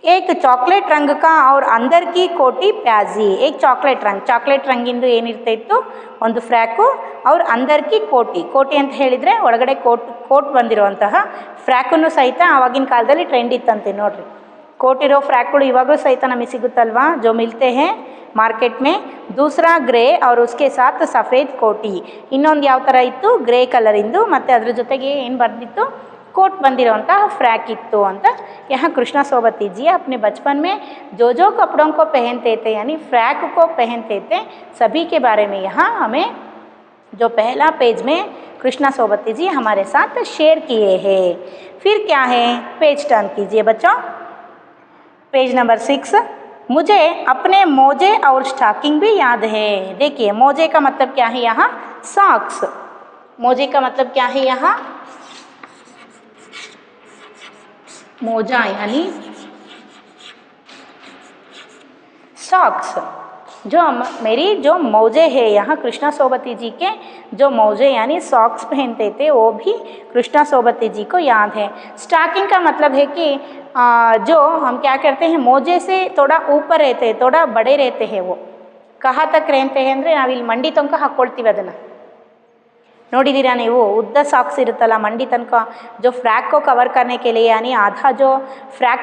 एक चॉकलेट रंग का और अंदर की कोटी प्याजी। एक ಚಾಕ್ಲೇಟ್ ರಂಗಿಂದು ಏನಿರ್ತಾ ಇತ್ತು ಒಂದು ಫ್ರಾಕು और अंदर की ಕೋಟಿ। ಕೋಟಿ ಅಂತ ಹೇಳಿದರೆ ಒಳಗಡೆ ಕೋಟ್ ಬಂದಿರುವಂತಹ ಫ್ರಾಕನ್ನು ಸಹಿತ ಆವಾಗಿನ ಕಾಲದಲ್ಲಿ ಟ್ರೆಂಡ್ ಇತ್ತಂತೆ ನೋಡ್ರಿ। ಕೋಟ್ ಇರೋ ಫ್ರಾಕ್ಗಳು ಇವಾಗಲೂ ಸಹಿತ ನಮಗೆ ಸಿಗುತ್ತಲ್ವಾ, जो मिलते हैं मार्केट में। दूसरा ग्रे और उसके साथ सफ़ेद ಕೋಟಿ। ಇನ್ನೊಂದು ಯಾವ ಥರ ಇತ್ತು? ಗ್ರೇ ಕಲರಿಂದು ಮತ್ತು ಅದ್ರ ಜೊತೆಗೆ ಏನು ಬಂದಿತ್ತು? कोट बंदिरोंता फ्रैक इत्तु अंत। यहाँ कृष्णा सोबती जी अपने बचपन में जो कपड़ों को पहनते थे यानी फ्रैक को पहनते थे सभी के बारे में यहाँ हमें जो पहला पेज में कृष्णा सोबती जी हमारे साथ शेयर किए हैं। फिर क्या है? पेज टर्न कीजिए बच्चों, पेज नंबर 6। मुझे अपने मोजे और स्टॉकिंग भी याद है। देखिए मोजे का मतलब क्या है यहाँ? सॉक्स। मोजे का मतलब क्या है यहाँ? मोजा यानी सॉक्स। जो मेरी जो मौजे है यहाँ कृष्णा सोबती जी के जो मौजे यानी सॉक्स पहनते थे वो भी कृष्णा सोबती जी को याद है। स्टॉकिंग का मतलब है कि जो हम क्या करते हैं मोजे से थोड़ा ऊपर रहते हैं, थोड़ा बड़े रहते हैं। वो कहाँ तक रहते हैं ಅಂದರೆ ನಾವಿಲ್ಲಿ ಮಂಡಿ ತನಕ ಹಾಕ್ಕೊಳ್ತೀವಿ ಅದನ್ನು ನೋಡಿದ್ದೀರಾ ನೀವು? ಉದ್ದ ಸಾಕ್ಸ್ ಇರುತ್ತಲ್ಲ ಮಂಡಿ ತನಕ, जो फ्रैक को कवर करने के लिए यानी आधा जो फ्रैक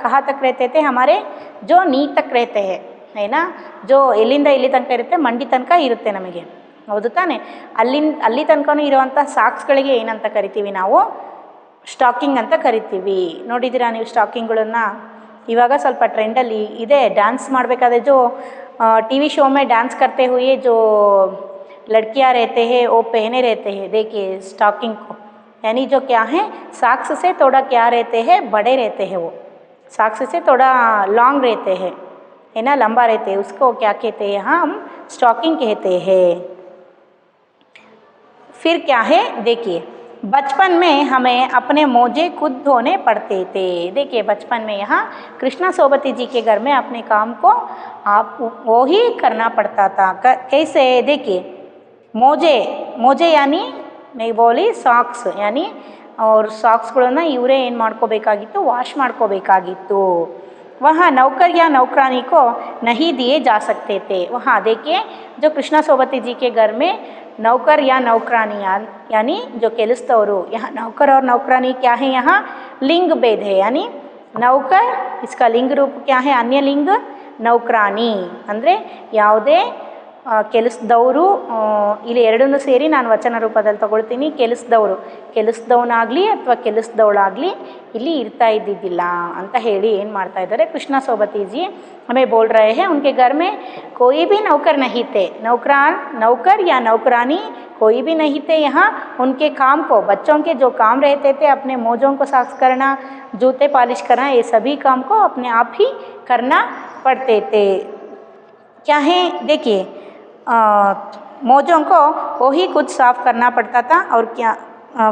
कहाँ तक रहते थे हमारे जो नी तक रहते हैं है ना, जो ಎಲ್ಲಿಂದ ಇಲ್ಲಿ ತನಕ ಇರುತ್ತೆ ಮಂಡಿ ತನಕ ಇರುತ್ತೆ ನಮಗೆ, ಹೌದು ತಾನೆ? ಅಲ್ಲಿ ತನಕನೂ ಇರುವಂಥ ಸಾಕ್ಸ್ಗಳಿಗೆ ಏನಂತ ಕರಿತೀವಿ ನಾವು? ಸ್ಟಾಕಿಂಗ್ ಅಂತ ಕರಿತೀವಿ। ನೋಡಿದ್ದೀರಾ ನೀವು ಸ್ಟಾಕಿಂಗ್ಗಳನ್ನು? ಇವಾಗ ಸ್ವಲ್ಪ ಟ್ರೆಂಡಲ್ಲಿ ಇದೆ। ಡ್ಯಾನ್ಸ್ ಮಾಡಬೇಕಾದ್ರೆ जो टीवी शो में डांस करते हुए जो लड़कियां रहते हैं वो पहने रहते हैं। देखिए स्टॉकिंग को यानी जो क्या है सॉक्स से थोड़ा क्या रहते हैं? बड़े रहते हैं। वो सॉक्स से थोड़ा लॉन्ग रहते हैं है ना, लंबा रहते हैं। उसको क्या कहते हैं? हम स्टॉकिंग कहते हैं। फिर क्या है? देखिए बचपन में हमें अपने मोजे खुद धोने पड़ते थे। देखिए बचपन में यहाँ कृष्णा सोबती जी के घर में अपने काम को आप वो ही करना पड़ता था। कैसे? देखिए मोजे यानी मैं बोली ಸಾಕ್ಸ್ यानी और ಸಾಕ್ಸ್ಗಳನ್ನು ಇವರೇ ಏನು ಮಾಡ್ಕೋಬೇಕಾಗಿತ್ತು? ವಾಶ್ ಮಾಡ್ಕೋಬೇಕಾಗಿತ್ತು। वहाँ नौकर या नौकरानी को नहीं दिए जा सकते थे। वहाँ देखिए जो कृष्णा सोबती जी के घर में नौकर या नौकरानी यानी जो ಕೆಲಸದವರು, यहाँ नौकर और नौकरानी क्या है? यहाँ लिंग भेद है। यानी नौकर इसका लिंग रूप क्या है? अन्य लिंग नौकरानी ಅಂದರೆ ಯಾವುದೇ ಕೆಲಸದವರು, ಇಲ್ಲಿ ಎರಡನ್ನೂ ಸೇರಿ ನಾನು ವಚನ ರೂಪದಲ್ಲಿ ತಗೊಳ್ತೀನಿ। ಕೆಲಸದವನಾಗಲಿ ಅಥವಾ ಕೆಲಸದವಳಾಗಲಿ ಇಲ್ಲಿ ಇರ್ತಾ ಇದ್ದಿದ್ದಿಲ್ಲ ಅಂತ ಹೇಳಿ ಏನು ಮಾಡ್ತಾ ಇದ್ದಾರೆ? कृष्णा सोबती जी हमें बोल रहे हैं उनके घर में कोई भी नौकर नहीं थे। नौकर या नौकरानी कोई भी नहीं थे। यहाँ उनके काम को, बच्चों के जो काम रहते थे अपने मोजों को साफ करना, जूते पॉलिश करना, ये सभी काम को अपने आप ही करना पड़ते थे। क्या है? देखिए मोजों को वो ही खुद साफ करना पड़ता था। और क्या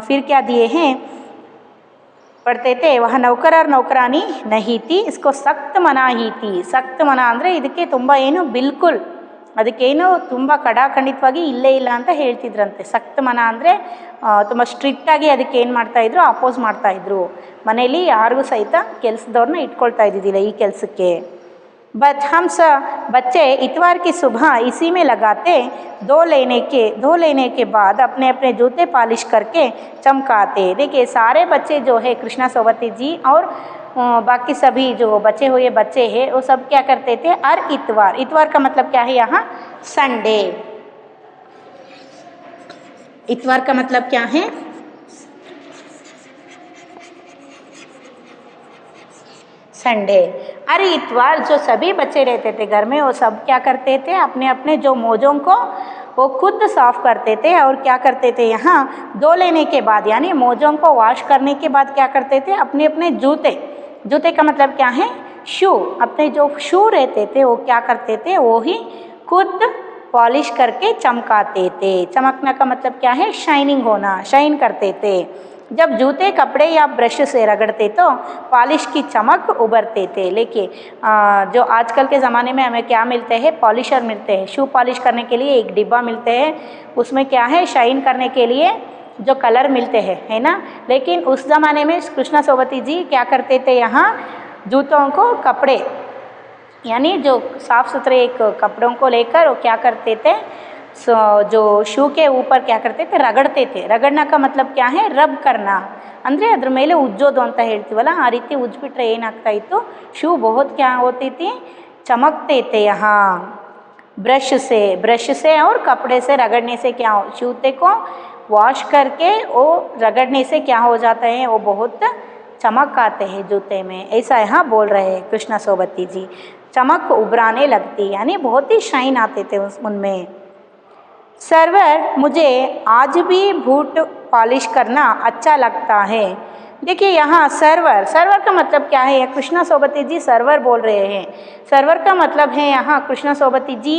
फिर क्या दिए हैं? पढ़ते थे वह नौकर और नौकरानी नहीं थी, इसको सख्त मनाही थी। सख्त मना ಅಂದರೆ ಇದಕ್ಕೆ ತುಂಬ ಏನು ಬಿಲ್ಕುಲ್ ಅದಕ್ಕೇನು ತುಂಬ ಕಡಾಖಂಡಿತವಾಗಿ ಇಲ್ಲೇ ಇಲ್ಲ ಅಂತ ಹೇಳ್ತಿದ್ರಂತೆ। ಸಖ್ತ್ ಮನ ಅಂದರೆ ತುಂಬ ಸ್ಟ್ರಿಕ್ಟಾಗಿ ಅದಕ್ಕೆ ಏನು ಮಾಡ್ತಾಯಿದ್ರು? ಅಪೋಸ್ ಮಾಡ್ತಾಯಿದ್ರು। ಮನೆಯಲ್ಲಿ ಯಾರಿಗೂ ಸಹಿತ ಕೆಲಸದವ್ರನ್ನ ಇಟ್ಕೊಳ್ತಾ ಇದ್ದಿದ್ದಿಲ್ಲ ಈ ಕೆಲಸಕ್ಕೆ। हम सब बच्चे इतवार की सुबह इसी में लगाते, धो लेने के बाद अपने अपने जूते पॉलिश करके चमकाते। देखिए सारे बच्चे जो है कृष्णा सोबती जी और बाकी सभी जो बचे हुए बच्चे हैं वो सब क्या करते थे? हर इतवार का मतलब क्या है यहाँ? संडे। इतवार का मतलब क्या है? संडे। हर इतवार जो सभी बच्चे रहते थे घर में वो सब क्या करते थे, अपने अपने जो मोजों को वो खुद साफ करते थे और क्या करते थे, यहाँ धो लेने के बाद यानी मोजों को वॉश करने के बाद क्या करते थे, अपने अपने जूते का मतलब क्या है, शू, अपने जो शू रहते थे वो क्या करते थे, वो ही खुद पॉलिश करके चमकाते थे। चमकना का मतलब क्या है, शाइनिंग होना, शाइन करते थे। जब जूते कपड़े या ब्रश से रगड़ते तो पॉलिश की चमक उभरते थे। लेकिन जो आजकल के ज़माने में हमें क्या मिलते हैं, पॉलिशर मिलते हैं। शू पॉलिश करने के लिए एक डिब्बा मिलते हैं, उसमें क्या है, शाइन करने के लिए जो कलर मिलते हैं, है ना। लेकिन उस ज़माने में कृष्णा सोबती जी क्या करते थे, यहाँ जूतों को कपड़े यानी जो साफ़ सुथरे एक कपड़ों को लेकर वो क्या करते थे, जो शू के ऊपर क्या करते थे, रगड़ते थे। रगड़ना का मतलब क्या है, रब करना, ಅಂದರೆ ಅದ್ರ ಮೇಲೆ ಉಜ್ಜೋದು ಅಂತ ಹೇಳ್ತೀವಲ್ಲ, ಆ ರೀತಿ ಉಜ್ಬಿಟ್ರೆ ಏನಾಗ್ತಾ ಇತ್ತು, ಶೂ बहुत क्या होती थी, चमकते थे। यहाँ ब्रश से और कपड़े से रगड़ने से क्या हो, जूते को वॉश करके वो रगड़ने से क्या हो जाता है, वो बहुत चमक आते हैं जूते में, ऐसा यहाँ बोल रहे हैं कृष्णा सोबती जी। चमक उभराने लगती यानी बहुत ही शाइन आते थे उनमें। सर्वर, मुझे आज भी बूट पॉलिश करना अच्छा लगता है। देखिए यहाँ सर्वर का मतलब क्या है, कृष्णा सोबती जी सर्वर बोल रहे हैं। सर्वर का मतलब है यहाँ कृष्णा सोबती जी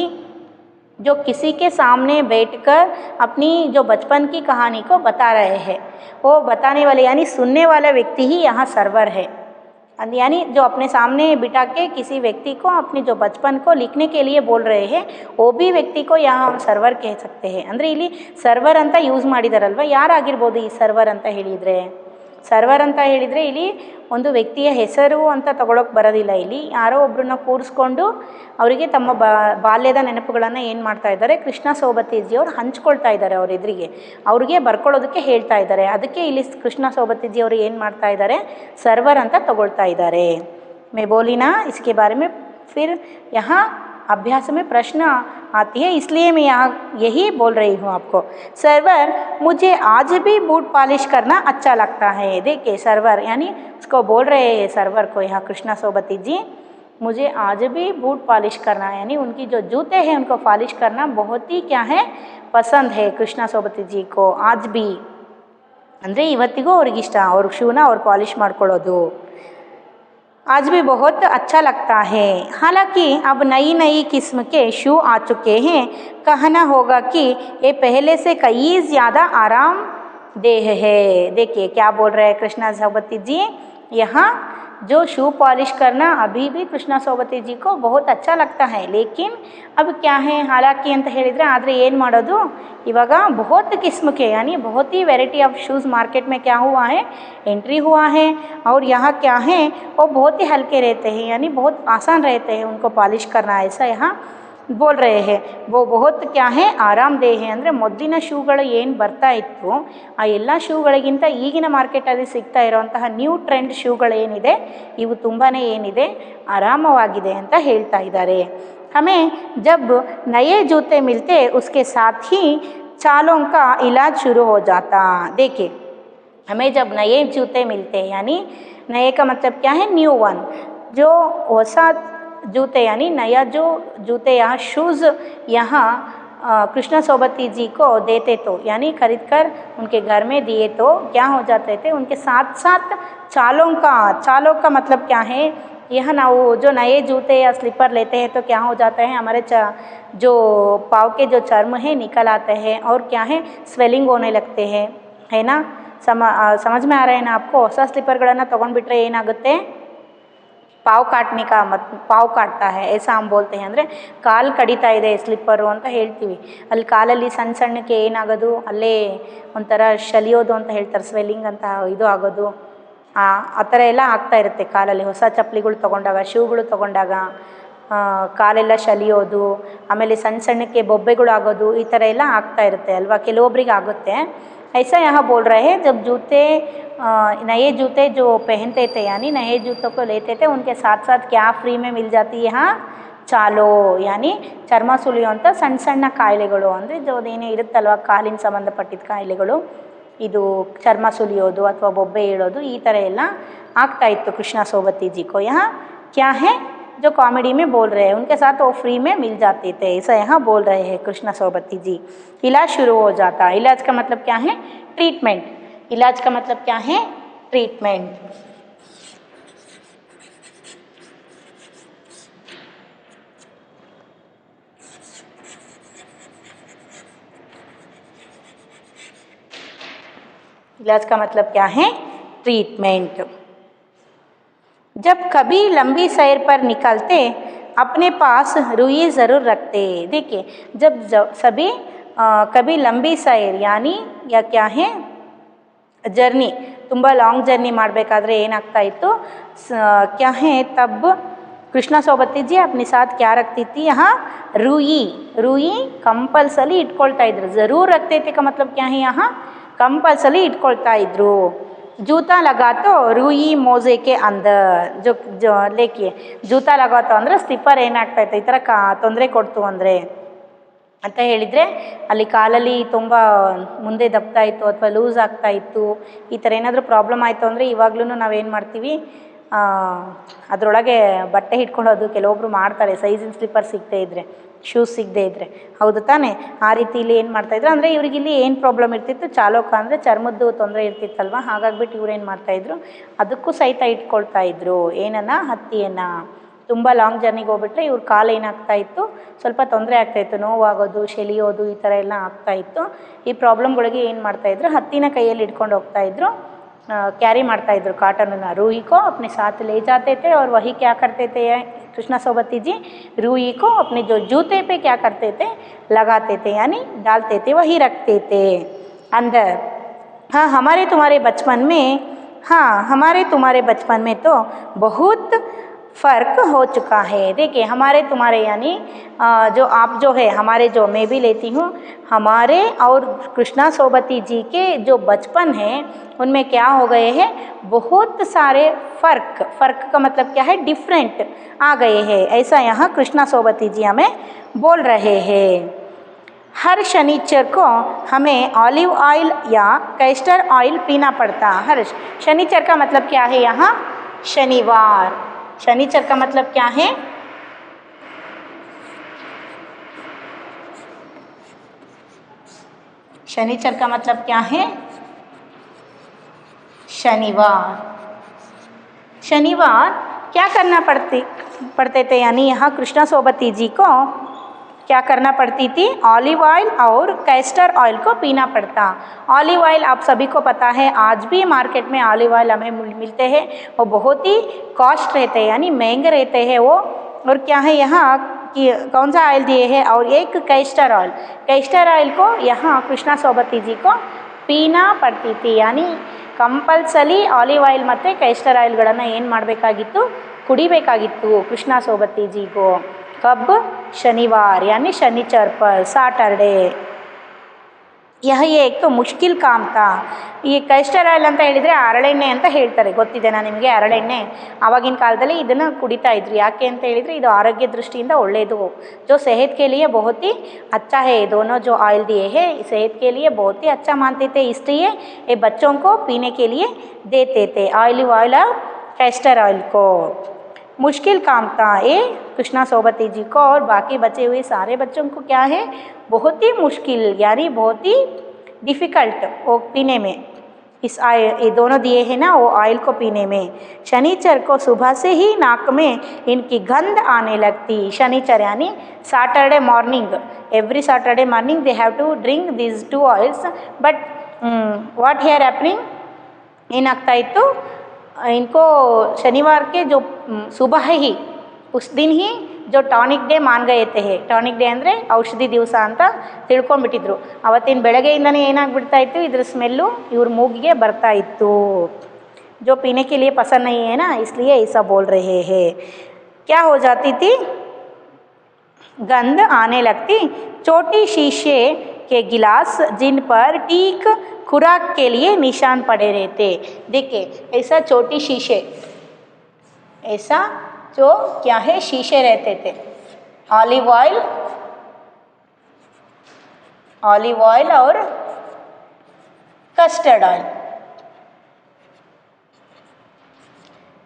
जो किसी के सामने बैठकर अपनी जो बचपन की कहानी को बता रहे हैं, वो बताने वाले यानी सुनने वाला व्यक्ति ही यहाँ सर्वर है। यानी जो अपने सामने बिठा के किसी व्यक्ति को अपने जो बचपन को लिखने के लिए बोल रहे हैं, वो भी व्यक्ति को यहाँ हम सर्वर कह सकते हैं। ಅಂದರೆ ಇಲ್ಲಿ ಸರ್ವರ್ ಅಂತ ಯೂಸ್ ಮಾಡಿದಾರಲ್ವ, ಯಾರಾಗಿರ್ಬೋದು ಈ ಸರ್ವರ್ ಅಂತ ಹೇಳಿದರೆ, ಸರ್ವರ್ ಅಂತ ಹೇಳಿದರೆ ಇಲ್ಲಿ ಒಂದು ವ್ಯಕ್ತಿಯ ಹೆಸರು ಅಂತ ತಗೊಳ್ಳೋಕೆ ಬರೋದಿಲ್ಲ. ಇಲ್ಲಿ ಯಾರೋ ಒಬ್ಬರನ್ನ ಕೂರಿಸ್ಕೊಂಡು ಅವರಿಗೆ ತಮ್ಮ ಬಾಲ್ಯದ ನೆನಪುಗಳನ್ನು ಏನು ಮಾಡ್ತಾ ಇದ್ದಾರೆ, ಕೃಷ್ಣಾ ಸೋಬತಿಜಿಯವರು ಹಂಚ್ಕೊಳ್ತಾ ಇದ್ದಾರೆ ಅವ್ರ ಎದುರಿಗೆ, ಅವ್ರಿಗೆ ಬರ್ಕೊಳ್ಳೋದಕ್ಕೆ ಹೇಳ್ತಾ ಇದ್ದಾರೆ. ಅದಕ್ಕೆ ಇಲ್ಲಿ ಕೃಷ್ಣಾ ಸೋಬತಿಜಿಯವರು ಏನು ಮಾಡ್ತಾ ಇದ್ದಾರೆ, ಸರ್ವರ್ ಅಂತ ತಗೊಳ್ತಾ ಇದ್ದಾರೆ. मैं बोली ना इसके बारे में, फिर यहाँ अभ्यास में प्रश्न आती है, इसलिए मैं यहाँ यही बोल रही हूँ आपको। सर्वर, मुझे आज भी बूट पॉलिश करना अच्छा लगता है। देखिए सर्वर यानी उसको बोल रहे हैं, सर्वर को यहाँ कृष्णा सोबती जी, मुझे आज भी बूट पॉलिश करना यानी उनकी जो जूते हैं उनको पॉलिश करना बहुत ही क्या है, पसंद है कृष्णा सोबती जी को आज भी, ಅಂದರೆ ಇವತ್ತಿಗೂ ಅವ್ರಿಗಿಷ್ಟ ಅವ್ರ ಶೂನ ಅವ್ರು ಪಾಲಿಷ್ ಮಾಡ್ಕೊಳ್ಳೋದು. आज भी बहुत अच्छा लगता है। हालांकि अब नई नई किस्म के शू आ चुके हैं, कहना होगा कि ये पहले से कई ज़्यादा आरामदेह है। देखिए क्या बोल रहे हैं कृष्णा सोबती जी, यहाँ जो शू पॉलिश करना अभी भी कृष्णा सोबती जी को बहुत अच्छा लगता है, लेकिन अब क्या है, हालांकि ಅಂತ ಹೇಳಿದರೆ ಆದರೆ ಏನು ಮಾಡೋದು, इवागा बहुत किस्म के यानी बहुत ही वैरायटी ऑफ शूज़ मार्केट में क्या हुआ है, एंट्री हुआ है। और यहाँ क्या है, वो बहुत ही हल्के रहते हैं यानी बहुत आसान रहते हैं उनको पॉलिश करना, ऐसा यहाँ बोल रहे हैं। वो बहुत क्या है, ಆರಾಮದೇಹ है। ಅಂದರೆ ಮೊದಲಿನ ಶೂಗಳು ಏನು ಬರ್ತಾ ಇತ್ತು ಆ ಎಲ್ಲ ಶೂಗಳಿಗಿಂತ ಈಗಿನ ಮಾರ್ಕೆಟಲ್ಲಿ ಸಿಗ್ತಾ ಇರೋವಂತಹ ನ್ಯೂ ಟ್ರೆಂಡ್ ಶೂಗಳು ಏನಿದೆ ಇವು ತುಂಬಾ ಏನಿದೆ ಆರಾಮವಾಗಿದೆ ಅಂತ ಹೇಳ್ತಾ ಇದ್ದಾರೆ। हमें जब नए जूते मिलते उसके साथ ही चालों का इलाज शुरू हो जाता। देखिए हमें जब नए जूते मिलते यानी नए का मतलब क्या है, न्यू वन, जो वैसा जूते यानी नया जो जूते यहाँ शूज़ यहाँ कृष्णा सोबती जी को देते तो यानी खरीद कर उनके घर में दिए तो क्या हो जाते थे, उनके साथ साथ चालों का मतलब क्या है, यह ना वो जो नए जूते या स्लीपर लेते हैं तो क्या हो जाता है, हमारे जो पाँव के जो चर्म है निकल आते हैं और क्या है, स्वेलिंग होने लगते हैं, है ना। समझ में आ रहा है ना आपको। ಹೊಸ ಸ್ಲಿಪ್ಪರ್ಗಳನ್ನು ತೊಗೊಂಡ್ಬಿಟ್ರೆ ಏನಾಗುತ್ತೆ, ಪಾವು ಕಾಟನೆ का ಪಾವು ಕಾಟ್ತಾ है ऐसा हम बोलते हैं, ಅಂದರೆ ಕಾಲು ಕಡಿತಾ ಇದೆ ಸ್ಲಿಪ್ಪರು ಅಂತ ಹೇಳ್ತೀವಿ. ಅಲ್ಲಿ ಕಾಲಲ್ಲಿ ಸಣ್ಣ ಸಣ್ಣಕ್ಕೆ ಏನಾಗೋದು, ಅಲ್ಲೇ ಒಂಥರ ಶಲಿಯೋದು ಅಂತ ಹೇಳ್ತಾರೆ, ಸ್ವೆಲ್ಲಿಂಗ್ ಅಂತ ಇದು ಆಗೋದು, ಆ ಥರ ಎಲ್ಲ ಆಗ್ತಾ ಇರುತ್ತೆ ಕಾಲಲ್ಲಿ. ಹೊಸ ಚಪ್ಪಲಿಗಳು ತೊಗೊಂಡಾಗ, ಶೂಗಳು ತೊಗೊಂಡಾಗ ಕಾಲೆಲ್ಲ ಶಲಿಯೋದು, ಆಮೇಲೆ ಸಣ್ಣ ಸಣ್ಣಕ್ಕೆ ಬೊಬ್ಬೆಗಳು ಆಗೋದು, ಈ ಥರ ಎಲ್ಲ ಆಗ್ತಾ ಇರುತ್ತೆ ಅಲ್ವಾ, ಕೆಲವೊಬ್ಬರಿಗೆ ಆಗುತ್ತೆ। ऐसा यहाँ बोल रहे हैं, जब जूते नए जूते जो पहनते थे यानी नए जूतों को लेते थे उनके साथ साथ क्या फ्री में मिल जाती है, यहाँ ಚಾಲೋ ಯಾನಿ ಚರ್ಮ ಸುಲಿಯುವಂಥ ಸಣ್ಣ ಸಣ್ಣ ಕಾಯಿಲೆಗಳು, ಅಂದರೆ ಜೋದೇನೇ ಇರುತ್ತಲ್ವ ಕಾಲಿನ ಸಂಬಂಧಪಟ್ಟಿದ್ದ ಕಾಯಿಲೆಗಳು, ಇದು ಚರ್ಮ ಸುಲಿಯೋದು ಅಥವಾ ಬೊಬ್ಬೆ ಏಳೋದು ಈ ಥರ ಎಲ್ಲ ಆಗ್ತಾಯಿತ್ತು ಕೃಷ್ಣಾ ಸೋಬತಿ ಜಿಕೋ। यहाँ क्या है जो कॉमेडी में बोल रहे हैं उनके साथ वो फ्री में मिल जाते थे, ऐसा यहाँ बोल रहे हैं कृष्णा सोबती जी। इलाज शुरू हो जाता। इलाज का मतलब क्या है? ट्रीटमेंट। इलाज का मतलब क्या है? ट्रीटमेंट। इलाज का मतलब क्या है? ट्रीटमेंट। जब कभी लंबी सैर पर निकलते अपने पास रुई ज़रूर रखते। देखिए, जब सभी कभी लंबी सैर यानी या क्या है जर्नी, ತುಂಬ ಲಾಂಗ್ ಜರ್ನಿ ಮಾಡಬೇಕಾದ್ರೆ ಏನಾಗ್ತಾ ಇತ್ತು, क्या है तब कृष्णा सोबती जी अपने साथ क्या रखती थी? यहाँ रुई। रुई कंपल्सरी इट्ಕೊಳ್ತಾ इದ್ರು। ज़रूर रखते थे का मतलब क्या है? यहाँ कंपल्सरी इट्ಕೊಳ್ತಾ इದ್ರು। जूता लगा तो रुई मोजे के अंदर जो लेके जूता लगातो ಅಂದರೆ ಸ್ಲಿಪ್ಪರ್ ಏನಾಗ್ತಾ ಇತ್ತು, ಈ ಥರ ತೊಂದರೆ ಕೊಡ್ತು ಅಂದರೆ ಅಂತ ಹೇಳಿದರೆ ಅಲ್ಲಿ ಕಾಲಲ್ಲಿ ತುಂಬ ಮುಂದೆ ದಬ್ತಾ ಇತ್ತು ಅಥವಾ ಲೂಸ್ ಆಗ್ತಾ ಇತ್ತು, ಈ ಥರ ಏನಾದರೂ ಪ್ರಾಬ್ಲಮ್ ಆಯಿತು ಅಂದರೆ ಇವಾಗ್ಲೂ ನಾವೇನು ಮಾಡ್ತೀವಿ, ಅದರೊಳಗೆ ಬಟ್ಟೆ ಹಿಡ್ಕೊಳ್ಳೋದು ಕೆಲವೊಬ್ಬರು ಮಾಡ್ತಾರೆ, ಸೈಜಿನ ಸ್ಲಿಪ್ಪರ್ ಸಿಗದೇ ಇದ್ದರೆ, ಶೂಸ್ ಸಿಗದೇ ಇದ್ದರೆ, ಹೌದು ತಾನೇ? ಆ ರೀತಿ ಇಲ್ಲಿ ಏನು ಮಾಡ್ತಾಯಿದ್ರು ಅಂದರೆ ಇವ್ರಿಗಿಲ್ಲಿ ಏನು ಪ್ರಾಬ್ಲಮ್ ಇರ್ತಿತ್ತು, ಚಾಲೋಕ ಅಂದರೆ ಚರ್ಮದ್ದು ತೊಂದರೆ ಇರ್ತಿತ್ತಲ್ವ, ಹಾಗಾಗ್ಬಿಟ್ಟು ಇವ್ರು ಏನು ಮಾಡ್ತಾಯಿದ್ರು, ಅದಕ್ಕೂ ಸಹಿತ ಇಟ್ಕೊಳ್ತಾ ಇದ್ರು ಏನನ್ನ, ಹತ್ತಿಯನ್ನು. ತುಂಬ ಲಾಂಗ್ ಜರ್ನಿಗೆ ಹೋಗ್ಬಿಟ್ರೆ ಇವ್ರ ಕಾಲು ಏನಾಗ್ತಾ ಇತ್ತು, ಸ್ವಲ್ಪ ತೊಂದರೆ ಆಗ್ತಾಯಿತ್ತು, ನೋವಾಗೋದು, ಶೆಲಿಯೋದು, ಈ ಥರ ಎಲ್ಲ ಆಗ್ತಾಯಿತ್ತು. ಈ ಪ್ರಾಬ್ಲಮ್ಗಳಿಗೆ ಏನು ಮಾಡ್ತಾಯಿದ್ರು, ಹತ್ತಿನ ಕೈಯಲ್ಲಿ ಇಟ್ಕೊಂಡು ಹೋಗ್ತಾಯಿದ್ರು, कैरी ಮಾಡ್ತಾ ಇದ್ರು ಕಾಟನನ್ನು। रूई को अपने साथ ले जाते थे और वही क्या करते थे कृष्णा सोबती जी, रूई को अपने जो जूते पे क्या करते थे, लगाते थे, यानी डालते थे, वही रखते थे अंदर। हाँ, हमारे तुम्हारे बचपन में, हाँ हमारे तुम्हारे बचपन में तो बहुत फ़र्क हो चुका है। देखिए, हमारे तुम्हारे यानी जो आप जो है, हमारे जो मैं भी लेती हूँ, हमारे और कृष्णा सोबती जी के जो बचपन है उनमें क्या हो गए हैं, बहुत सारे फ़र्क का मतलब क्या है, डिफरेंट आ गए हैं, ऐसा यहाँ कृष्णा सोबती जी हमें बोल रहे हैं। हर शनिचर को हमें ऑलिव ऑयल या कैस्टर ऑयल पीना पड़ता। हर शनिचर का मतलब क्या है यहाँ, शनिवार। शनिचर का मतलब क्या है, शनिचर का मतलब क्या है, शनिवार। शनिवार क्या करना पड़ते थे, यानी यहाँ कृष्णा सोबती जी को क्या करना पड़ती थी, ऑलिव ऑयल और कैस्टर ऑयल को पीना पड़ता। ऑलिव ऑयल आप सभी को पता है, आज भी मार्केट में ऑलिव ऑयल हमें मिलते हैं, वो बहुत ही कॉस्ट रहते हैं, यानी महंगे रहते हैं वो। और क्या है यहाँ कि कौन सा ऑयल दिए हैं, और एक कैस्टर ऑयल। कैस्टर ऑयल को यहाँ कृष्णा सोबती जी को पीना पड़ती थी, यानी ಕಂಪಲ್ಸರಿ ಆಲಿವ್ ಆಯಿಲ್ ಮತ್ತು कैस्टर ಆಯಿಲ್ಗಳನ್ನು ಏನು ಮಾಡಬೇಕಾಗಿತ್ತು, ಕುಡಿಬೇಕಾಗಿತ್ತು कृष्णा सोबती जी को। कब? शनिवार, यानी शनिचर पर, सैटरडे। यह एक तो मुश्किल काम था। ಈ कैस्टर ಆಯಿಲ್ ಅಂತ ಹೇಳಿದರೆ ಹರಳೆಣ್ಣೆ ಅಂತ ಹೇಳ್ತಾರೆ, ಗೊತ್ತಿದೆನಾ ನಿಮಗೆ? ಹರಳೆಣ್ಣೆ ಆವಾಗಿನ ಕಾಲದಲ್ಲಿ ಇದನ್ನು ಕುಡಿತಾ ಇದ್ರು, ಯಾಕೆ ಅಂತ ಹೇಳಿದರೆ ಇದು ಆರೋಗ್ಯ ದೃಷ್ಟಿಯಿಂದ ಒಳ್ಳೆಯದು, जो सेहत के लिए बहुत ही अच्छा है। दोनों जो ऑयल दिए हैं सेहत के लिए बहुत ही अच्छा मानते थे, इसलिए ये बच्चों को पीने के लिए देते थे, ऑलिव ऑयल और कैस्टर ऑयल को। मुश्किल काम था ये कृष्णा सोबती जी को, और बाकी बचे हुए सारे बच्चों को क्या है, बहुत ही मुश्किल, यानी बहुत ही डिफ़िकल्ट वो पीने में। इस ये दोनों दिए हैं ना वो ऑयल को पीने में। शनिचर को सुबह से ही नाक में इनकी गंध आने लगती। शनिचर यानी Saturday morning, every Saturday morning they have to drink these 2 oils, but what here happening, ಏನಾಗ್ತಾ ಇತ್ತು, इनको शनिवार के जो सुबह ही उस दिन ही जो ಟಾನಿಕ್ ಡೇ ಮಾನ್ ಗಯೆ थे, ಟಾನಿಕ್ ಡೇ ಅಂದರೆ ಔಷಧಿ ದಿವಸ ಅಂತ ತಿಳ್ಕೊಂಡ್ಬಿಟ್ಟಿದ್ರು, ಅವತ್ತಿನ ಬೆಳಗ್ಗೆಯಿಂದನೇ ಏನಾಗ್ಬಿಡ್ತಾ ಇತ್ತು, ಇದ್ರ ಸ್ಮೆಲ್ಲು ಇವ್ರ ಮೂಗಿಗೆ ಬರ್ತಾ ಇತ್ತು। जो पीने के लिए पसंद नहीं है ना, इसलिए ऐसा बोल रहे हैं। क्या हो जाती थी, गंध आने लगती। छोटी शीशे के गिलास जिन पर टीक खुराक के लिए निशान पड़े रहते। देखिए, ऐसा छोटी शीशे, ऐसा जो क्या है शीशे रहते थे, ऑलिव ऑयल और कस्टर्ड ऑयल।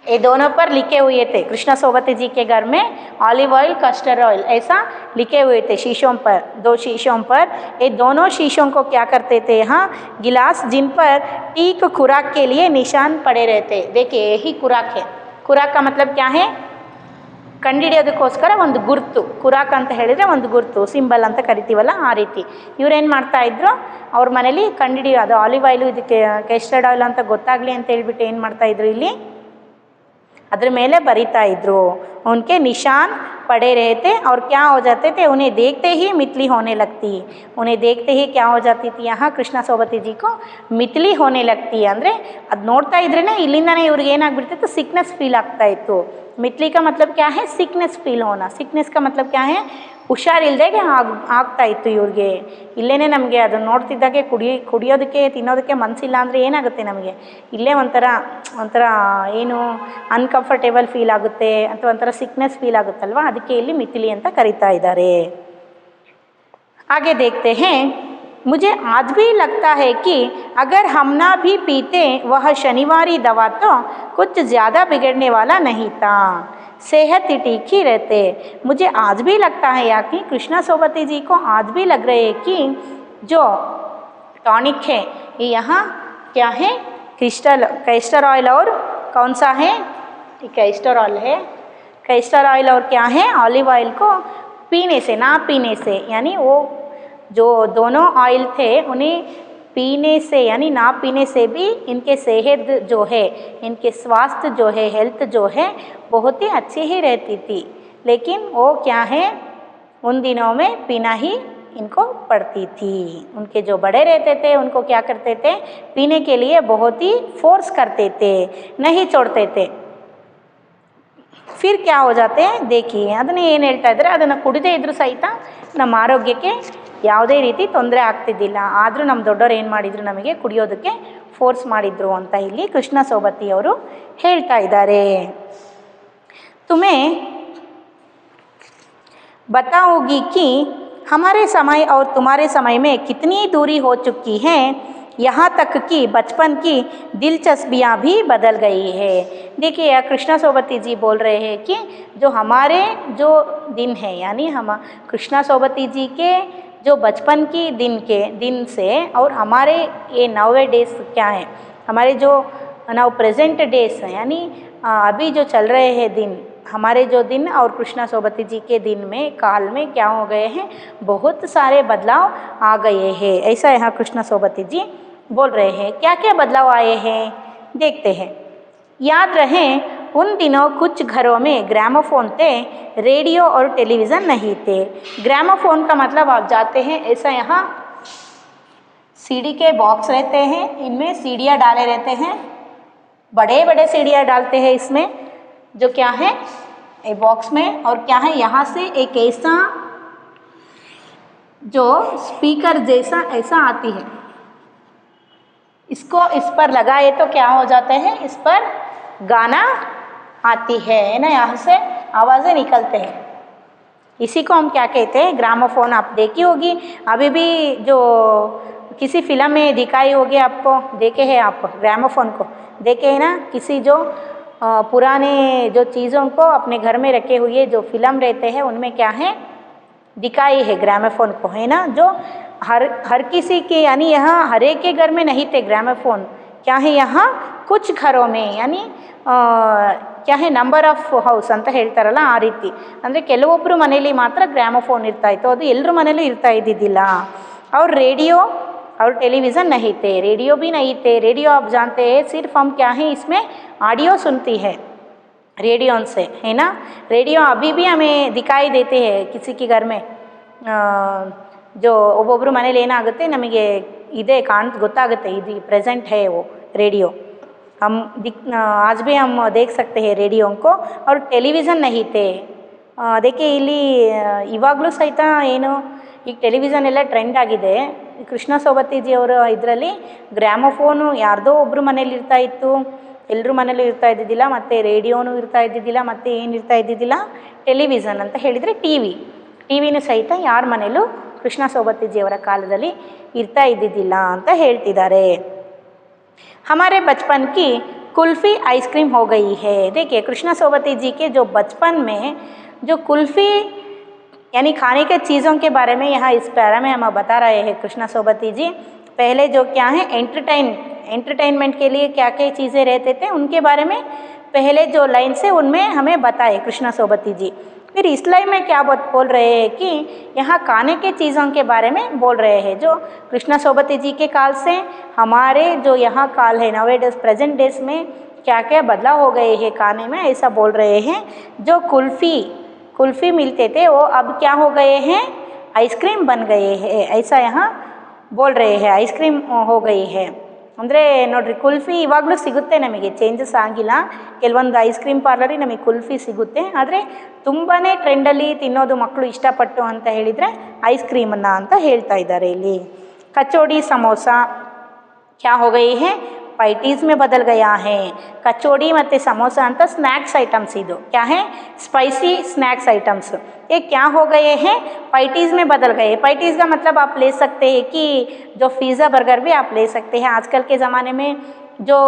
ये दोनों पर लिखे हुए थे। कृष्णा सोबती जी के घर में ऑलिव ऑयल, कस्टर्ड ऑयल ऐसा लिखे हुए थे शीशों पर, 2 शीशों पर। ये दोनों शीशों को क्या करते थे, यहाँ गिलास जिन पर ठीक खुराक के लिए निशान पड़े रहते। देखिए यही खुराक है। खुराक का मतलब क्या है, ಕಂಡುಹಿಡಿಯೋದಕ್ಕೋಸ್ಕರ ಒಂದು ಗುರುತು, ಕುರಾಕ್ ಅಂತ ಹೇಳಿದರೆ ಒಂದು ಗುರುತು, ಸಿಂಬಲ್ ಅಂತ ಕರಿತೀವಲ್ಲ ಆ ರೀತಿ. ಇವರೇನು ಮಾಡ್ತಾಯಿದ್ರು, ಅವ್ರ ಮನೇಲಿ ಕಂಡುಹಿಡಿಯೋ ಅದು ಆಲಿವ್ ಆಯಿಲು ಇದಕ್ಕೆ ಕಸ್ಟರ್ಡ್ ಆಯಿಲ್ ಅಂತ ಗೊತ್ತಾಗಲಿ ಅಂತ ಹೇಳ್ಬಿಟ್ಟು ಏನು ಮಾಡ್ತಾಯಿದ್ರು, ಇಲ್ಲಿ अदर मेले बरीता इद्रो, उनके निशान पड़े रहते और क्या हो जाते थे, उन्हें देखते ही मितली होने लगती। उन्हें देखते ही क्या हो जाती थी, यहाँ कृष्णा सोबती जी को मितली होने लगती है। ಅಂದರೆ ಅದು ನೋಡ್ತಾ ಇದ್ರೇನೆ ಇಲ್ಲಿಂದನೇ ಇವ್ರಿಗೆ ಏನಾಗ್ಬಿಡ್ತಿತ್ತು, ಸಿಕ್ನೆಸ್ ಫೀಲ್ ಆಗ್ತಾ ಇತ್ತು। मितली का मतलब क्या है, सिकनेस फील होना। सिकनेस का मतलब क्या है, ಹುಷಾರಿಲ್ದಾಗೆ ಆಗ್ತಾ ಇತ್ತು ಇವ್ರಿಗೆ। ಇಲ್ಲೇ ನಮಗೆ ಅದನ್ನು ನೋಡ್ತಿದ್ದಾಗೆ ಕುಡಿಯೋದಕ್ಕೆ ತಿನ್ನೋದಕ್ಕೆ ಮನಸ್ಸಿಲ್ಲ ಅಂದರೆ ಏನಾಗುತ್ತೆ ನಮಗೆ, ಇಲ್ಲೇ ಒಂಥರ ಏನು ಅನ್ಕಂಫರ್ಟೇಬಲ್ ಫೀಲ್ ಆಗುತ್ತೆ ಅಥವಾ ಒಂಥರ ಸಿಕ್ನೆಸ್ ಫೀಲ್ ಆಗುತ್ತಲ್ವ, ಅದಕ್ಕೆ ಇಲ್ಲಿ ಮಿತಿಲಿ ಅಂತ ಕರೀತಾ ಇದ್ದಾರೆ। आगे देखते हैं, मुझे आज भी लगता है कि अगर हम ना भी पीते वह शनिवारी दवा तो कुछ ज़्यादा बिगड़ने वाला नहीं था, सेहत ठीक ही रहते। मुझे आज भी लगता है, या कि कृष्णा सोबती जी को आज भी लग रहे हैं कि जो टॉनिक है ये यहाँ क्या है, कैस्टर ऑयल और कौन सा है, कैस्टर ऑयल है। कैस्टर ऑयल और क्या है, ऑलिव ऑयल को पीने से, ना पीने से, यानी वो जो दोनों ऑयल थे उन्हें पीने से यानी ना पीने से भी इनके सेहत जो है, इनके स्वास्थ्य जो है, हेल्थ जो है बहुत ही अच्छी ही रहती थी। लेकिन वो क्या है, उन दिनों में पीना ही इनको पड़ती थी। उनके जो बड़े रहते थे उनको क्या करते थे, पीने के लिए बहुत ही फोर्स करते थे, नहीं छोड़ते थे। फिर क्या हो जाते हैं, देखिए ಅದನ್ನೇ ಏನು ಹೇಳ್ತಾ ಇದ್ದಾರೆ, ಅದನ್ನು ಕುಡಿದೇ ಇದ್ರೂ ಸಹಿತ ನಮ್ಮ ಆರೋಗ್ಯಕ್ಕೆ ಯಾವುದೇ ರೀತಿ ತೊಂದರೆ ಆಗ್ತಿದ್ದಿಲ್ಲ, ಆದರೂ ನಮ್ಮ ದೊಡ್ಡವರು ಏನು ಮಾಡಿದರು, ನಮಗೆ ಕುಡಿಯೋದಕ್ಕೆ ಫೋರ್ಸ್ ಮಾಡಿದರು ಅಂತ ಇಲ್ಲಿ ಕೃಷ್ಣ ಸೋಬತಿ ಅವರು ಹೇಳ್ತಾ ಇದ್ದಾರೆ। तुम्हें बताऊंगी कि हमारे समय और तुम्हारे समय में कितनी दूरी हो चुकी है, यहाँ तक कि बचपन की दिलचस्पियाँ भी बदल गई है। देखिए कृष्णा सोबती जी बोल रहे हैं कि जो हमारे जो दिन है, यानी हम कृष्णा सोबती जी के जो बचपन की दिन से और हमारे ये नवे डेज क्या हैं, हमारे जो नाउ प्रेजेंट डेज हैं, यानी अभी जो चल रहे हैं दिन, हमारे जो दिन और कृष्णा सोबती जी के दिन में काल में क्या हो गए हैं, बहुत सारे बदलाव आ गए हैं, ऐसा यहाँ कृष्णा सोबती जी बोल रहे हैं। क्या क्या बदलाव आए हैं देखते हैं। याद रहे, उन दिनों कुछ घरों में ग्रामोफोन थे, रेडियो और टेलीविज़न नहीं थे। ग्रामोफोन का मतलब आप जाते हैं, ऐसा यहाँ सीडी के बॉक्स रहते हैं, इनमें सीडियाँ डाले रहते हैं, बड़े बड़े सीडियाँ डालते हैं इसमें, जो क्या है ये बॉक्स में, और क्या है यहाँ से एक ऐसा जो स्पीकर जैसा ऐसा आती है, इसको इस पर लगाए तो क्या हो जाता है, इस पर गाना आती है ना, यहाँ से आवाज़ें निकलते हैं, इसी को हम क्या कहते हैं, ग्रामोफोन। आप देखी होगी, अभी भी जो किसी फिल्म में दिखाई होगी आपको, देखे हैं आप ग्रामोफोन को, देखे हैं ना, किसी जो पुराने जो चीज़ों को अपने घर में रखे हुए जो फिल्म रहते हैं उनमें क्या है दिखाई है ग्रामोफोन को, है ना, जो हर किसी के, यानी यहाँ हर एक के घर में नहीं थे ग्रामोफोन, क्या है यहाँ कुछ घरों में, यानी क्या है ನಂಬರ್ ಆಫ್ ಹೌಸ್ ಅಂತ ಹೇಳ್ತಾರಲ್ಲ ಆ ರೀತಿ, ಅಂದರೆ ಕೆಲವೊಬ್ಬರು ಮನೇಲಿ ಮಾತ್ರ ಗ್ರಾಮೋಫೋನ್ ಇರ್ತಾ ಇತ್ತು, ಅದು ಎಲ್ಲರ ಮನೇಲೂ ಇರ್ತಾ ಇದ್ದಿದ್ದಿಲ್ಲ। और रेडियो और टेलीविज़न नहीं थे, रेडियो भी नहीं थे। रेडियो आप जानते हैं सिर्फ हम क्या है इसमें ऑडियो सुनती है रेडियो से, है ना। रेडियो अभी भी हमें दिखाई देते हैं किसी के घर में, जो ಒಬ್ಬೊಬ್ಬರು ಮನೇಲಿ ಏನಾಗುತ್ತೆ ನಮಗೆ ಇದೇ ಗೊತ್ತಾಗುತ್ತೆ, ಇದು ಪ್ರೆಸೆಂಟ್ है वो रेडियो, हम आज भी हम देख सकते हैं रेडियो को। और टेलीविज़न नहीं थे, देखिए ಇಲ್ಲಿ ಇವಾಗಲೂ ಸಹಿತ ಏನು ಈಗ ಟೆಲಿವಿಷನ್ ಎಲ್ಲ ಟ್ರೆಂಡ್ ಆಗಿದೆ। ಕೃಷ್ಣ ಸೋಬತಿ ಜಿ ಅವರ ಇದರಲ್ಲಿ ಗ್ರಾಮೋಫೋನು ಯಾರ್ದೋ ಒಬ್ಬರು ಮನೇಲಿ ಇರ್ತಾ ಇತ್ತು, ಎಲ್ಲರ ಮನೇಲೂ ಇರ್ತಾ ಇದ್ದಿದ್ದಿಲ್ಲ, ಮತ್ತು ರೇಡಿಯೋನೂ ಇರ್ತಾ ಇದ್ದಿದ್ದಿಲ್ಲ, ಮತ್ತು ಏನು ಇರ್ತಾ ಇದ್ದಿದ್ದಿಲ್ಲ, ಟೆಲಿವಿಷನ್ ಅಂತ ಹೇಳಿದರೆ ಟಿವಿನೂ ಸಹಿತ ಯಾರ ಮನೇಲೂ ಕೃಷ್ಣ ಸೋಬತಿ ಜಿ ಅವರ ಕಾಲದಲ್ಲಿ ಇರ್ತಾ ಇದ್ದಿದ್ದಿಲ್ಲ ಅಂತ ಹೇಳ್ತಿದ್ದಾರೆ। हमारे बचपन की कुल्फ़ी आइसक्रीम हो गई है। देखिए कृष्णा सोबती जी के जो बचपन में जो कुल्फ़ी यानी खाने के चीज़ों के बारे में यहाँ इस पैरा में हम बता रहे हैं कृष्णा सोबती जी। पहले जो क्या है एंटरटेनमेंट के लिए क्या क्या चीज़ें रहते थे उनके बारे में पहले जो लाइन से उनमें हमें बताए कृष्णा सोबती जी। फिर इस लाइन में क्या बोल रहे हैं कि यहाँ खाने के चीज़ों के बारे में बोल रहे हैं। जो कृष्णा सोबती जी के काल से हमारे जो यहाँ काल है नवे डेज प्रेजेंट डेज में क्या क्या बदलाव हो गए हैं खाने में, ऐसा बोल रहे हैं। जो कुल्फ़ी मिलते थे वो अब क्या हो गए हैं, आइसक्रीम बन गए हैं, ऐसा यहाँ बोल रहे हैं। आइसक्रीम हो गई है ಅಂದರೆ ನೋಡ್ರಿ ಕುಲ್ಫಿ ಇವಾಗಲೂ ಸಿಗುತ್ತೆ ನಮಗೆ, ಚೇಂಜಸ್ ಆಗಿಲ್ಲ. ಕೆಲವೊಂದು ಐಸ್ ಕ್ರೀಮ್ ಪಾರ್ಲರಿಗೆ ನಮಗೆ ಕುಲ್ಫಿ ಸಿಗುತ್ತೆ, ಆದರೆ ತುಂಬಾ ಟ್ರೆಂಡಲ್ಲಿ ತಿನ್ನೋದು ಮಕ್ಕಳು ಇಷ್ಟಪಟ್ಟು ಅಂತ ಹೇಳಿದರೆ ಐಸ್ ಕ್ರೀಮನ್ನು ಅಂತ ಹೇಳ್ತಾ ಇದ್ದಾರೆ ಇಲ್ಲಿ. ಕಚೋಡಿ ಸಮೋಸ क्या हो गई है, पैटीज़ में बदल गया है. कचौड़ी ಮತ್ತು समोसा ಅಂತ स्नैक्स आइटम्स ಇದು क्या है, स्पाइसी स्नैक्स आइटम्स, ये क्या हो गए हैं, पैटीज़ में बदल गए. पैटीज़ का मतलब आप ले सकते हैं कि जो पिज़्ज़ा बर्गर भी आप ले सकते हैं. आजकल के ज़माने में जो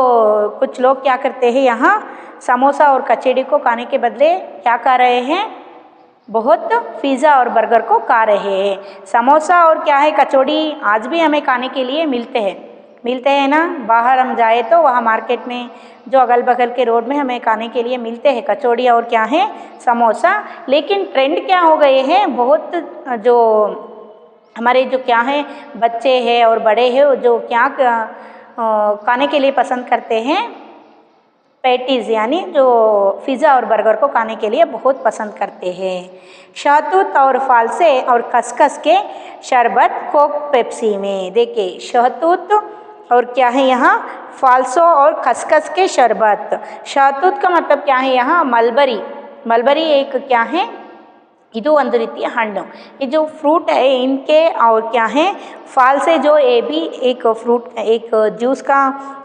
कुछ लोग क्या करते हैं, यहाँ समोसा और कचौड़ी को खाने के बदले क्या खा रहे हैं, बहुत पिज़्ज़ा और बर्गर को खा रहे हैं. समोसा और क्या है कचौड़ी आज भी हमें खाने के लिए मिलते हैं ना. बाहर हम जाए तो वहाँ मार्केट में जो अगल बगल के रोड में हमें खाने के लिए मिलते हैं कचौड़ी और क्या है समोसा. लेकिन ट्रेंड क्या हो गए हैं, बहुत जो हमारे जो क्या है बच्चे हैं और बड़े हैं जो क्या खाने के लिए पसंद करते हैं, पैटीज़ यानी जो पिज़्ज़ा और बर्गर को खाने के लिए बहुत पसंद करते हैं. शहतूत और फालसे और खसखस के शरबत कोक पेप्सी में. देखिए शहतूत और क्या है यहाँ फाल्सो और खसखस के शरबत. शहतूत का मतलब क्या है यहाँ मलबरी एक क्या है, ಇದು ಒಂದು ರೀತಿಯ ಹಣ್ಣು. ये जो फ्रूट है इनके और क्या है फाल से जो ये भी एक फ्रूट एक जूस का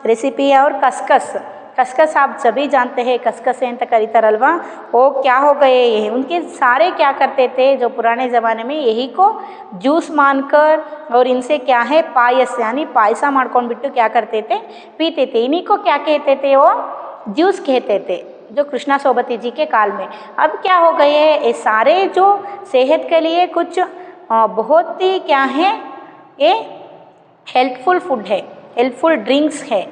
रेसिपी है. और खसखस आप सभी जानते हैं खसखस ಅಂತ ಕರೀತಾರಲ್ವಾ, वो क्या हो गए हैं, उनके सारे क्या करते थे जो पुराने ज़माने में यही को जूस मानकर और इनसे क्या है पायस यानी पायसा ಮಾಡ್ಕೊಂಡ್ಬಿಟ್ಟು क्या करते थे पीते थे. इन्हीं को क्या कहते थे, वो जूस कहते थे जो कृष्णा सोबती जी के काल में. अब क्या हो गए हैं, ये सारे जो सेहत के लिए कुछ बहुत ही क्या है, ये हेल्पफुल फूड है, हेल्पफुल ड्रिंक्स है,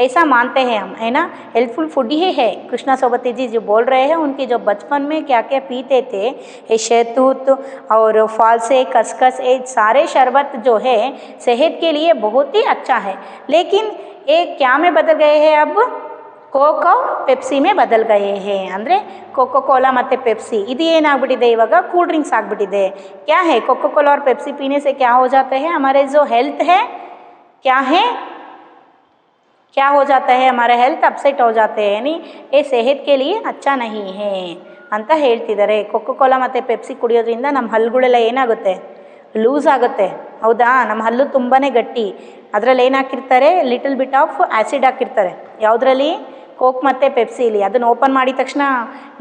ऐसा मानते हैं हम, है ना. हेल्पफुल फूड ही है. कृष्णा सोबती जी जो बोल रहे हैं उनके जो बचपन में क्या क्या पीते थे, ये शहतूत और फालसे खसखस ये सारे शरबत जो है सेहत के लिए बहुत ही अच्छा है. लेकिन ये क्या में बदल गए हैं, अब कोक और पेप्सी में बदल गए हैं. ಅಂದರೆ कोको कोला ಮತ್ತು पेप्सी ಇದು ಏನಾಗ್ಬಿಟ್ಟಿದೆ, ಇವಾಗ ಕೂಲ್ ಡ್ರಿಂಕ್ಸ್ ಆಗಿಬಿಟ್ಟಿದೆ. क्या है कोको कोला और पेप्सी पीने से क्या हो जाता है, हमारे जो हेल्थ है क्या हो जाता है, हमारा हेल्थ अपसेट हो जाते हैं, यानी ये सेहत के लिए अच्छा नहीं है ಅಂತ ಹೇಳ್ತಿದ್ದಾರೆ. कोको कोला ಮತ್ತು पेप्सी ಕುಡಿಯೋದ್ರಿಂದ ನಮ್ಮ ಹಲ್ಲುಗಳೆಲ್ಲ ಏನಾಗುತ್ತೆ, ಲೂಸ್ ಆಗುತ್ತೆ, ಹೌದಾ. ನಮ್ಮ ಹಲ್ಲು ತುಂಬಾ ಗಟ್ಟಿ. ಅದರಲ್ಲಿ ಏನು ಹಾಕಿರ್ತಾರೆ, ಲಿಟಲ್ ಬಿಟ್ ಆಫ್ ಆ್ಯಸಿಡ್ ಹಾಕಿರ್ತಾರೆ. ಯಾವುದರಲ್ಲಿ, कोक ಮತ್ತು पेप्सीಲಿ. ಅದನ್ನು ಓಪನ್ ಮಾಡಿದ ತಕ್ಷಣ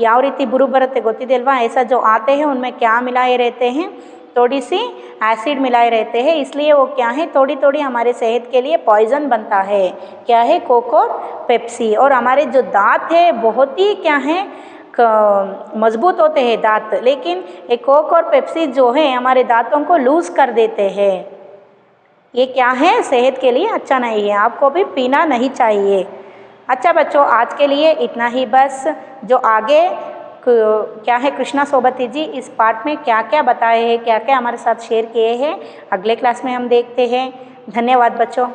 ಯಾವ ರೀತಿ ಬುರು ಬರುತ್ತೆ ಗೊತ್ತಿದೆ ಅಲ್ವಾ. ऐसा जो आते हैं उनमें क्या मिलाए रहते हैं, थोड़ी सी एसिड मिलाए रहते हैं, इसलिए वो क्या है थोड़ी हमारे सेहत के लिए पॉइज़न बनता है. क्या है कोक और पेप्सी. और हमारे जो दांत है बहुत ही क्या है मजबूत होते हैं दांत, लेकिन ये कोक और पेप्सी जो है हमारे दांतों को लूज़ कर देते हैं. ये क्या है सेहत के लिए अच्छा नहीं है, आपको भी पीना नहीं चाहिए. अच्छा बच्चों, आज के लिए इतना ही बस. जो आगे क्या है कृष्णा सोबती जी इस पार्ट में क्या क्या बताए हैं, क्या क्या हमारे साथ शेयर किए हैं, अगले क्लास में हम देखते हैं. धन्यवाद बच्चों.